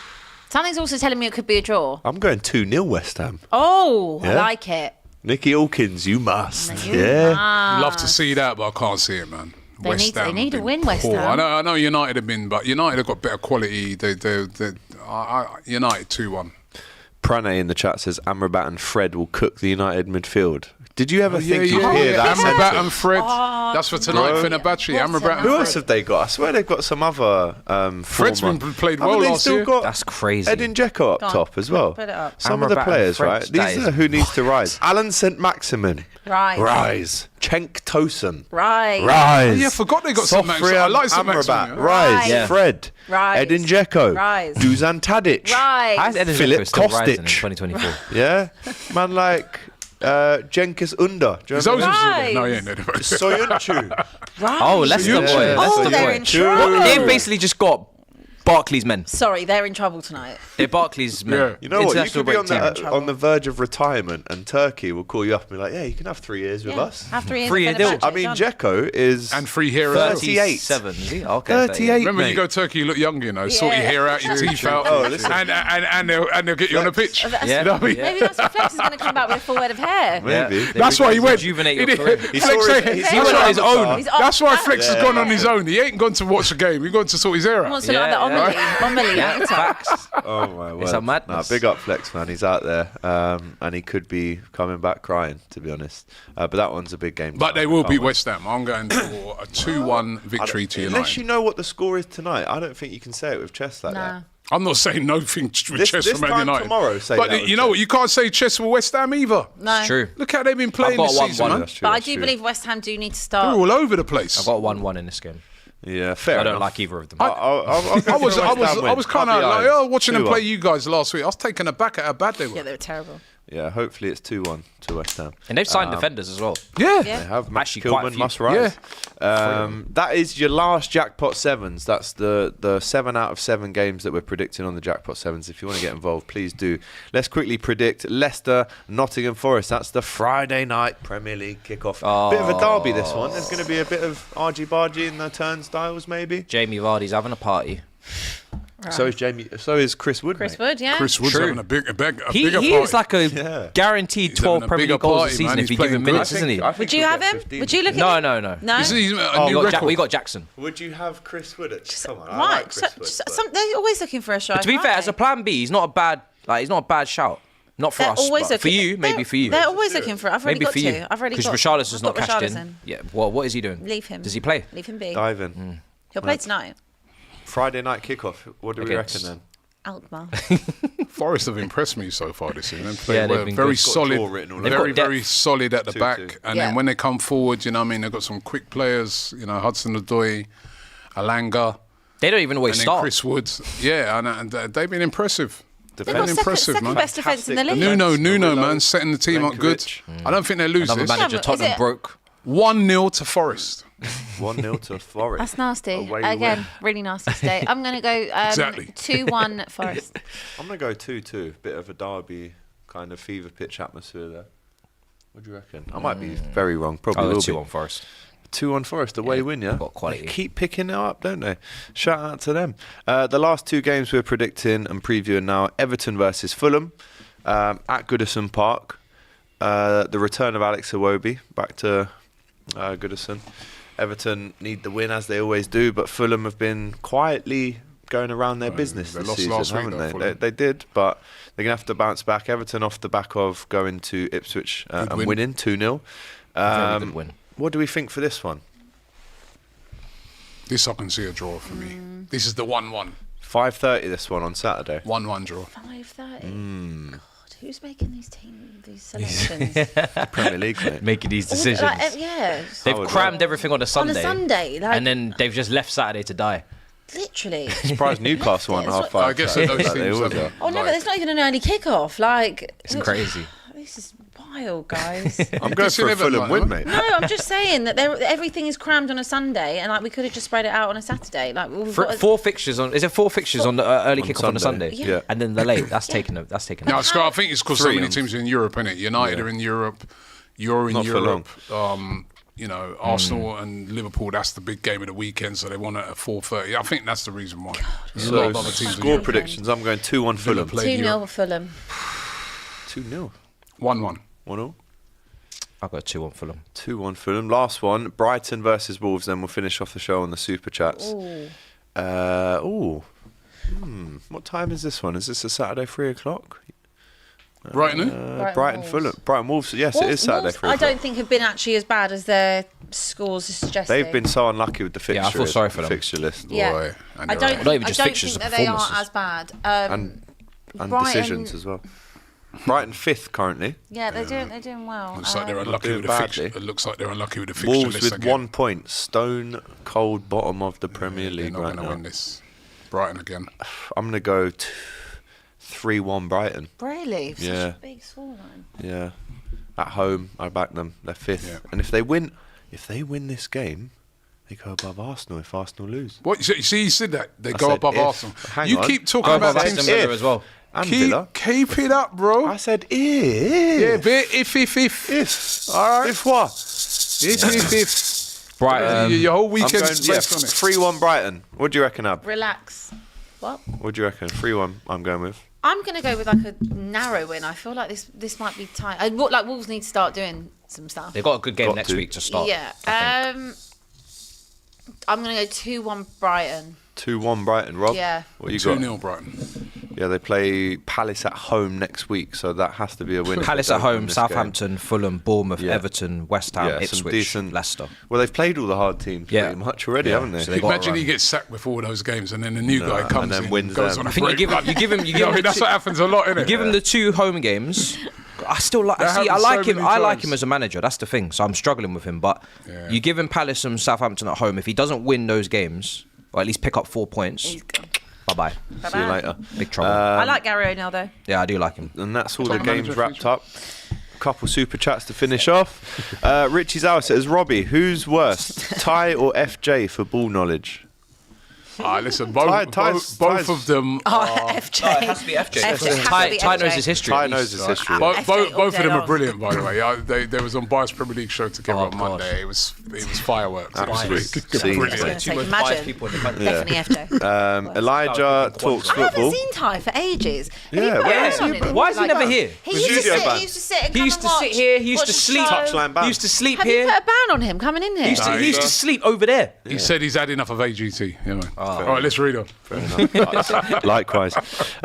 Something's also telling me it could be a draw. I'm going 2-0 West Ham. Oh, I Yeah? like it. Nicky Hawkins, you must. You Yeah. must. love to see that, but I can't see it, man. They West need- they Ham need have a been win, West poor. Ham. I know United have been, but United have got better quality. United 2-1. Prane in the chat says Amrabat and Fred will cook the United midfield. Did you ever think you'd yeah. hear that Amrabat sentence? and Fred. That's for tonight. Bro. Fenerbahce. Amrabat and Who Fred. else have they got? I swear they've got some other Fred's former- been played Haven't well they last still year. got That's crazy. Edin Dzeko up Go on, top as well. put it up. Some of the Amrabat and players, Fred, right? that These is- are who needs to rise. Alan St. Maximin. Right. Rise. Cenk Tosun. Right. Rise. Oh, yeah, I forgot they got St. Maximin. I like St. Maximin, Amrabat. yeah. Rise. Rise. Yeah. Fred. Rise. Edin Dzeko. Rise. Dusan Tadic. Right. How's Edin Philip Dzeko still rising in Kostic. 2024? Yeah. Man like Jenkins Under. Do you Is remember those him? Right. No, yeah, no. Soyuncu. Right. Oh, Leicester Yeah. boy. Oh, Leicester they're boy. in trouble. They've basically just got Barclays men. Sorry, they're in trouble tonight. They're Barclays men. Yeah. You know what? You International could be on break team. on the verge of retirement, and Turkey will call you up and be like, "Yeah, you can have 3 years with Yeah. us." Have 3 years. Free of deal. Fenerbahce, I mean, done. Dzeko is And free hair as well. 38. 37, is he? Okay. 38. Remember, mate. you go Turkey, you look younger, you know. Sort your Yeah. hair out, your teeth out, Oh, listen. and they'll get you on the pitch. That's- Yeah. You know what I mean? Yeah. Maybe that's why Flex is going to come back with a full head of hair. Maybe. Yeah. That's why he went. Rejuvenate your He did- career. He Flex saw said- his- he that's saw why- his his own. He's off That's why that. Flex has gone on his own. He ain't gone to watch the game. He's gone to sort his hair He out. wants to look Yeah, like the Omili Yeah, actor. facts. Oh my word! It's a madness. Nah, big up Flex, man. He's out there, and he could be coming back crying, to be honest. But that one's a big game. But they will Can't beat wait. West Ham. I'm going for a 2-1 victory to Unless United. you know what the score is tonight, I don't think you can say it with chest like Nah. that. I'm not saying nothing with This Chess from Man time United. tomorrow, say but that with you know Chess. what? You can't say Chess for West Ham either. No. It's true. Look how they've been playing got this 1-1. season, man. That's true, But I that's do true. believe West Ham do need to They're start. all over the place. I've got 1-1 in this game. Yeah, fair I don't enough. like either of them. I'll go I was for a West Ham win. kind of I'll be like, honest. oh, watching them 2-1. play you guys last week. I was taken aback at how bad they were. Yeah, they were terrible. Yeah, hopefully it's 2-1 to West Ham. And they've signed defenders as well. Yeah. Yeah. They have. Max Actually, quite a Kilman few. must rise. That is your last Jackpot 7s. That's the 7 out of 7 games that we're predicting on the Jackpot 7s. If you want to get involved, please do. Let's quickly predict Leicester, Nottingham Forest. That's the Friday night Premier League kickoff. Bit of a derby, this one. There's going to be a bit of argy-bargy in the turnstiles, maybe. Jamie Vardy's having a party. So is Jamie. So is Chris Wood. Chris mate. Wood, yeah. Chris Wood's True. having a bigger He party. is like a Yeah. guaranteed He's having 12 a Premier bigger League goals party, a season man. if He's you give him playing minutes, good. isn't he? I think Would you he'll have get him? 15. Would you look No, at him? no, no. No? This is a We new got, record. we got Jackson. Would you have Chris Wood? Come on, I Right. like Chris Wood. but- They're always looking for a striker. But to be fair, aren't as a they? plan B, he's not a bad shout. Not for They're us, always but for looking- you, maybe for you. They're always looking for. I've already Maybe got for you. two. I've already got. Because Richarlison's I've not got cashed in. Richarlison. Yeah. Well, what is he doing? Leave him. Does he play? Leave him be. Dive in. He'll play tonight. Friday night kickoff. What do we Against- reckon then? Alkmaar. Forest have impressed me so far this season. Yeah, They they've were been very good. Got a solid, draw written all They've over very, got very depth. solid at the 2-2. back. And Yeah. then when they come forward, you know what I mean, they've got some quick players, you know, Hudson-Odoi, Alanga, They don't even always and then start. Chris Woods. Yeah, and they've been impressive. They've got impressive, second man. best defence in the league. Nuno, man, setting the team up good. I don't think they're losing. Another manager, but is Tottenham it- broke. 1-0 to Forest. 1-0 to Forest. That's nasty. Away we Again, win. really nasty today. I'm going to go Exactly. 2-1 Forest. I'm going to go 2-2. Bit of a derby kind of fever pitch atmosphere there. What do you reckon? I might be very wrong. Probably Oh, will 2 be. on Forest. 2-1 Forest, away win, yeah? got quality. They keep picking it up, don't they? Shout out to them. The last 2 games we're predicting and previewing now, Everton versus Fulham at Goodison Park. The return of Alex Iwobi back to Goodison. Everton need the win, as they always do, but Fulham have been quietly going around their business they this lost season, last week, haven't though, they? Fulham. They did, but they're going to have to bounce back. Everton off the back of going to Ipswich and win. winning 2-0. Very good win. What do we think for this one? This I can see a draw for me. This is the 1-1. 5:30 this one on Saturday. 1-1 draw. 5:30. God, who's making these selections? Premier League, mate. Making these All the- decisions. like, yeah, They've crammed everything on a Sunday. on a Sunday, like, And then they've just left Saturday to die. literally. Surprised Newcastle won Left it. half 5. I guess that those Like they teams always have- are. Oh no, but there's not even an early kick-off. Like, It's crazy. This is wild, guys. I'm going for a Everton Fulham one, win, huh? mate. No, I'm just saying that everything is crammed on a Sunday, and like we could have just spread it out on a Saturday. Like we've got a- 4 fixtures on. Is it 4 fixtures on the early On kick-off on a Sunday. Sunday? Yeah. And then the late. That's taken. That's taken. No, Scott, I think it's because so 3 many on- teams are in Europe, innit? United are in Europe. You're in Not for Europe. You know, Arsenal and Liverpool, that's the big game of the weekend, so they want it at 4:30. I think that's the reason why. There's a lot So, of other teams in score Europe. predictions. I'm going 2-1 Fulham. play- 2-0 Fulham. 2-0. 1-1. 1-0. I've got 2 on Fulham. 2-1 Fulham. Last one, Brighton versus Wolves. Then we'll finish off the show on the Super Chats. What time is this one? Is this a Saturday 3 o'clock? Brighton, eh? Brighton Wolves. Fulham. Brighton Wolves. Yes, it is Saturday Wolves, 3 I o'clock. don't think have been actually as bad as their scores suggest. They've been so unlucky with the fixture. Yeah, I feel sorry for them. Fixture list. Yeah. Boy, and I you're don't. right. Not even I just don't fixtures, think the that they are performances. as bad. And Brighton- decisions as well. Brighton 5th currently. Yeah, they're doing well. Looks like they're unlucky doing with the fixture. badly. It looks like they're unlucky with the fixture Wolves list with again. 1 point. Stone cold bottom of the Premier They're League not right going to now. win this. Brighton again. I'm going to go 3-1 Brighton. Really? Such Yeah. a big scoreline. Yeah. At home, I back them. They're 5th. Yeah. And if they win this game, they go above Arsenal if Arsenal lose. What? You see, you said that. They I go said above if. Arsenal. Hang You on. keep talking Go about above teams. Aston Villa as well. And Villa. Keep it up, bro. I said if. Yeah, but if. If. All right. If what? If. Brighton. Your whole I'm weekend's going, based on it. 3-1 Brighton. What do you reckon, Ab? Relax. What? What do you reckon? 3-1 I'm going with. I'm going to go with like a narrow win. I feel like this might be tight. Like Wolves need to start doing some stuff. They've got a good game Got next to. week to start. Yeah. I think. I'm going to go 2-1 Brighton. 2-1 Brighton, Rob? Yeah. What you got? 2-0 Brighton. Yeah, they play Palace at home next week, so that has to be a win. if Palace they at don't win home, this game. Southampton, Fulham, Bournemouth, Yeah. Everton, West Ham, Yeah, some Ipswich, decent- Leicester. Well, they've played all the hard teams Yeah. pretty much already, Yeah, haven't they? so they got Imagine to he run. gets sacked before those games, and then the new guy and comes then in, wins goes them. on a I think great you run. give him I mean, that's what happens a lot, isn't it? Give him the 2 home games. I still like. That See, I happens like so him. many I like times. him as a manager. That's the thing. So I'm struggling with him. But Yeah. you give him Palace and Southampton at home. If he doesn't win those games, or at least pick up 4 points, He's gone. bye bye. See you later. Big trouble. I like Gary O'Neill though. Yeah, I do like him. And that's all the Tottenham games manager wrapped future. up. Couple super chats to finish off. Richie's out says, Robbie, who's worst, Ty or FJ for ball knowledge? Listen, Ty's- both of them. FJ. it has to be FJ. FJ has to Ty be knows FJ. his history. Ty at knows least. his history. Both FJ all of them day are long. brilliant, by the way. They was on Bias Premier League show together Oh, on gosh. Monday. It was fireworks. Absolute Absolutely scenes, brilliant. mate. So Most imagine. five people in the country. Definitely FJ. Elijah talks I haven't football. seen Ty for ages. Yeah, Have you put where a is ban he, on bro? him? Why is he never here? He The used to studio sit. ban. He used to sit and He come used and to watch. sit here. He used watch to the sleep. show. Touchline ban. He used to sleep Have you here. put a ban on him coming in here? He used to sleep over there. He said he's had enough of AGT. Yeah, man. All right, let's read on. Likewise.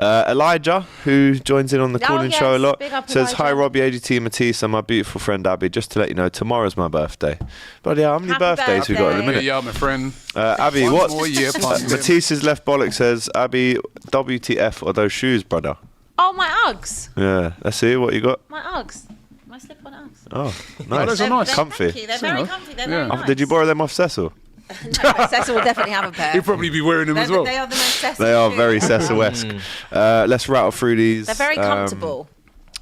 Elijah, who joins in on the Oh, calling yes. show a lot, Big up, says, Hi, Elijah. Robbie, AGT, Matisse, and my beautiful friend Abby. Just to let you know, tomorrow's my birthday. But yeah, how many Happy birthdays we got in a birthday. minute? Yeah, my friend. Abby, One what's more year past him. Matisse's left bollock says, Abby, WTF are those shoes, brother? Oh, my Uggs. Yeah, let's see what you got. My Uggs. My slip-on Uggs. Oh, nice. those are nice. They're Comfy. They're very comfy. They're very Yeah. nice. Did you borrow them off Cecil? No, but Cecil will definitely have a pair. He'll probably be wearing them as well. They are the most Cecil They are shoes. very Cecil-esque. Let's rattle through these. They're very comfortable.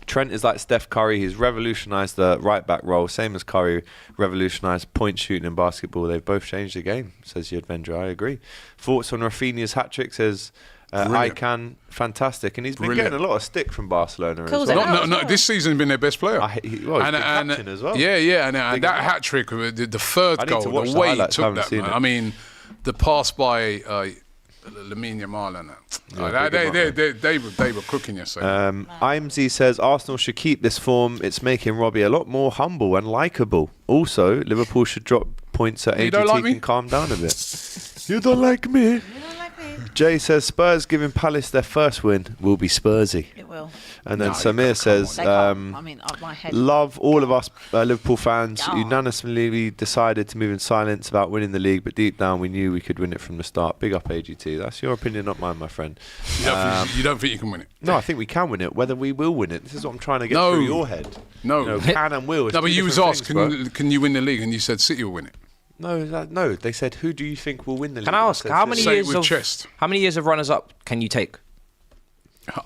Trent is like Steph Curry. He's revolutionised the right-back role, same as Curry revolutionised point shooting in basketball. They've both changed the game, says Yadvendra. I agree. Thoughts on Rafinha's hat-trick, says Ican. Fantastic. And he's been getting a lot of stick from Barcelona as Calls well. it out. No, this season's been their best player. He's been captain as well. Yeah, and that hat trick, the third I need goal, to watch the the way he highlights, I took haven't that, seen man. it. I mean, the pass by Lamine Yamal and that. They were cooking yesterday. Imsy says Arsenal should keep this form. It's making Robbie a lot more humble and likeable. Also, Liverpool should drop points so You don't AGT like me? can calm down a bit. You don't like me? Jay says Spurs giving Palace their first win will be Spursy. It will. And then No, Samir says, They can't. I mean, up my head. love all of us Liverpool fans. Yeah. Unanimously decided to move in silence about winning the league, but deep down we knew we could win it from the start. Big up AGT. That's your opinion, not mine, my friend. You don't think you can win it? No, I think we can win it. Whether we will win it, this is what I'm trying to get through your head. No. You know, can and will. It's No, two but you was different asked, things, bro. can you win the league? And you said City will win it. No, they said, who do you think will win the league? Can I ask said how City. many Say it years with of chest. how many years of runners up can you take?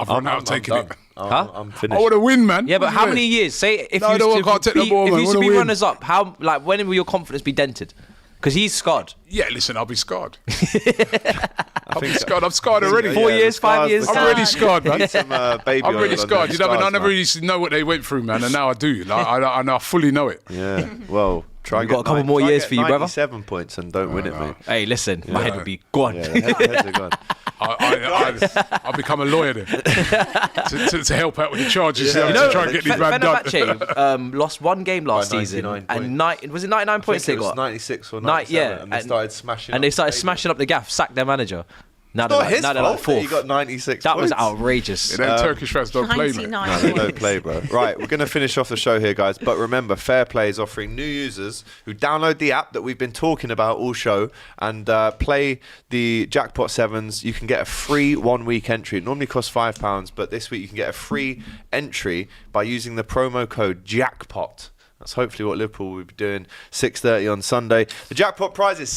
I've run out taking it. I'm I finished. want to win, man. Yeah, but What how do you many years? Say if No, you no, I used can't to take the be, ball, if man. you used Wanna to be win. runners up, how when will your confidence be dented? Because he's scarred. Yeah, listen, I'll be scarred. I think I'm scarred already. 4 years, 5 years. I'm already scarred, man. Need some baby I'm oil already on scarred. them You know, I scars, never man. really know what they went through, man, and now I do. Like, I fully know it. Yeah, well, try We've get got a couple nine- more try years get for you, brother. 97 points and don't win it, mate. Hey, listen, my head would be gone. Yeah, heads are gone. I'll become a lawyer then to help out with the charges. Yeah. To try and get these man done. Fenerbahce lost one game last By season, 99 and was it 99 points they it was got? 96 or 97, and they started smashing. And they up started the smashing up the gaff, sacked their manager. Now Not his now they're fault like that fourth. he got 96 That was points. outrageous. Them Turkish fans don't play, man. 99 No, they don't points. play, bro. Right, we're going to finish off the show here, guys. But remember, FairPlay is offering new users who download the app that we've been talking about all show and play the Jackpot 7s. You can get a free 1 week entry. It normally costs £5, but this week you can get a free entry by using the promo code Jackpot. That's hopefully what Liverpool will be doing 6:30 on Sunday. The jackpot prize is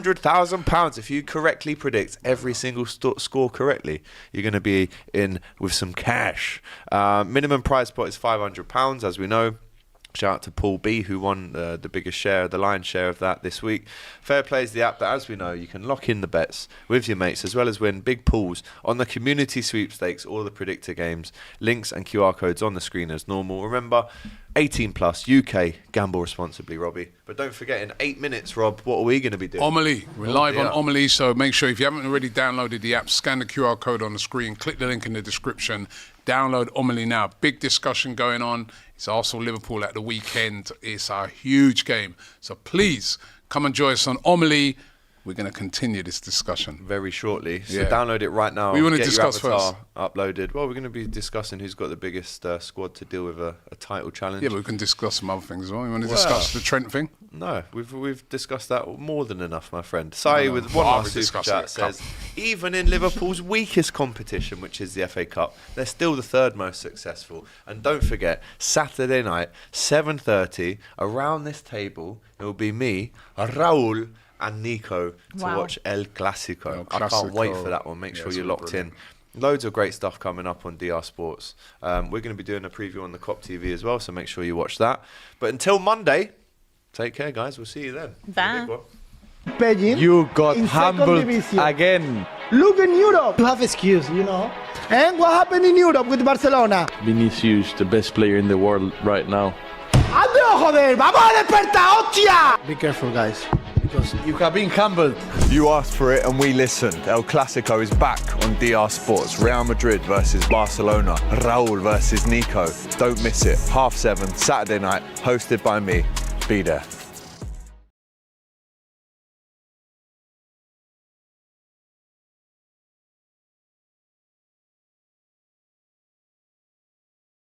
£700,000. If you correctly predict every single score correctly, you're going to be in with some cash. Minimum prize pot is £500, as we know. Shout out to Paul B, who won the biggest share, the lion's share of that this week. FairPlay is the app that, as we know, you can lock in the bets with your mates, as well as win big pools on the community sweepstakes, all the predictor games. Links and QR codes on the screen as normal. Remember, 18 plus, UK, gamble responsibly, Robbie. But don't forget, in 8 minutes, Rob, what are we going to be doing? Omili. We're live on Omili, so make sure if you haven't already downloaded the app, scan the QR code on the screen, click the link in the description, download Omili now. Big discussion going on. It's Arsenal-Liverpool at the weekend. It's a huge game. So please come and join us on Omili. We're going to continue this discussion Very shortly. So Yeah. download it right now. We wanna Get your discuss avatar uploaded. Well, we're going to be discussing who's got the biggest squad to deal with a title challenge. Yeah, but we can discuss some other things as well. You want to discuss the Trent thing? No, we've discussed that more than enough, my friend. Sai with one Well, last we super discussed chat it, says, even in Liverpool's weakest competition, which is the FA Cup, they're still the third most successful. And don't forget, Saturday night, 7:30, around this table, it will be me, Raul, and Nico to Wow. watch El Clasico. El I can't wait Clasico. for that one. Make Yeah, sure it's you're gonna be locked brilliant. in. Loads of great stuff coming up on DR Sports. We're going to be doing a preview on the COP TV as well, so make sure you watch that. But until Monday, take care, guys. We'll see you then. Bye. Beijing. You got in second humbled division. again. Look in Europe. You have excuse, you know. And what happened in Europe with Barcelona? Vinicius, the best player in the world right now. ¡Adiós, joder! ¡Vamos a despertar, hostia! Be careful, guys. Because You have been humbled. You asked for it and we listened. El Clasico is back on DR Sports. Real Madrid versus Barcelona. Raul versus Nico. Don't miss it. 7:30 Saturday night, hosted by me. Be there.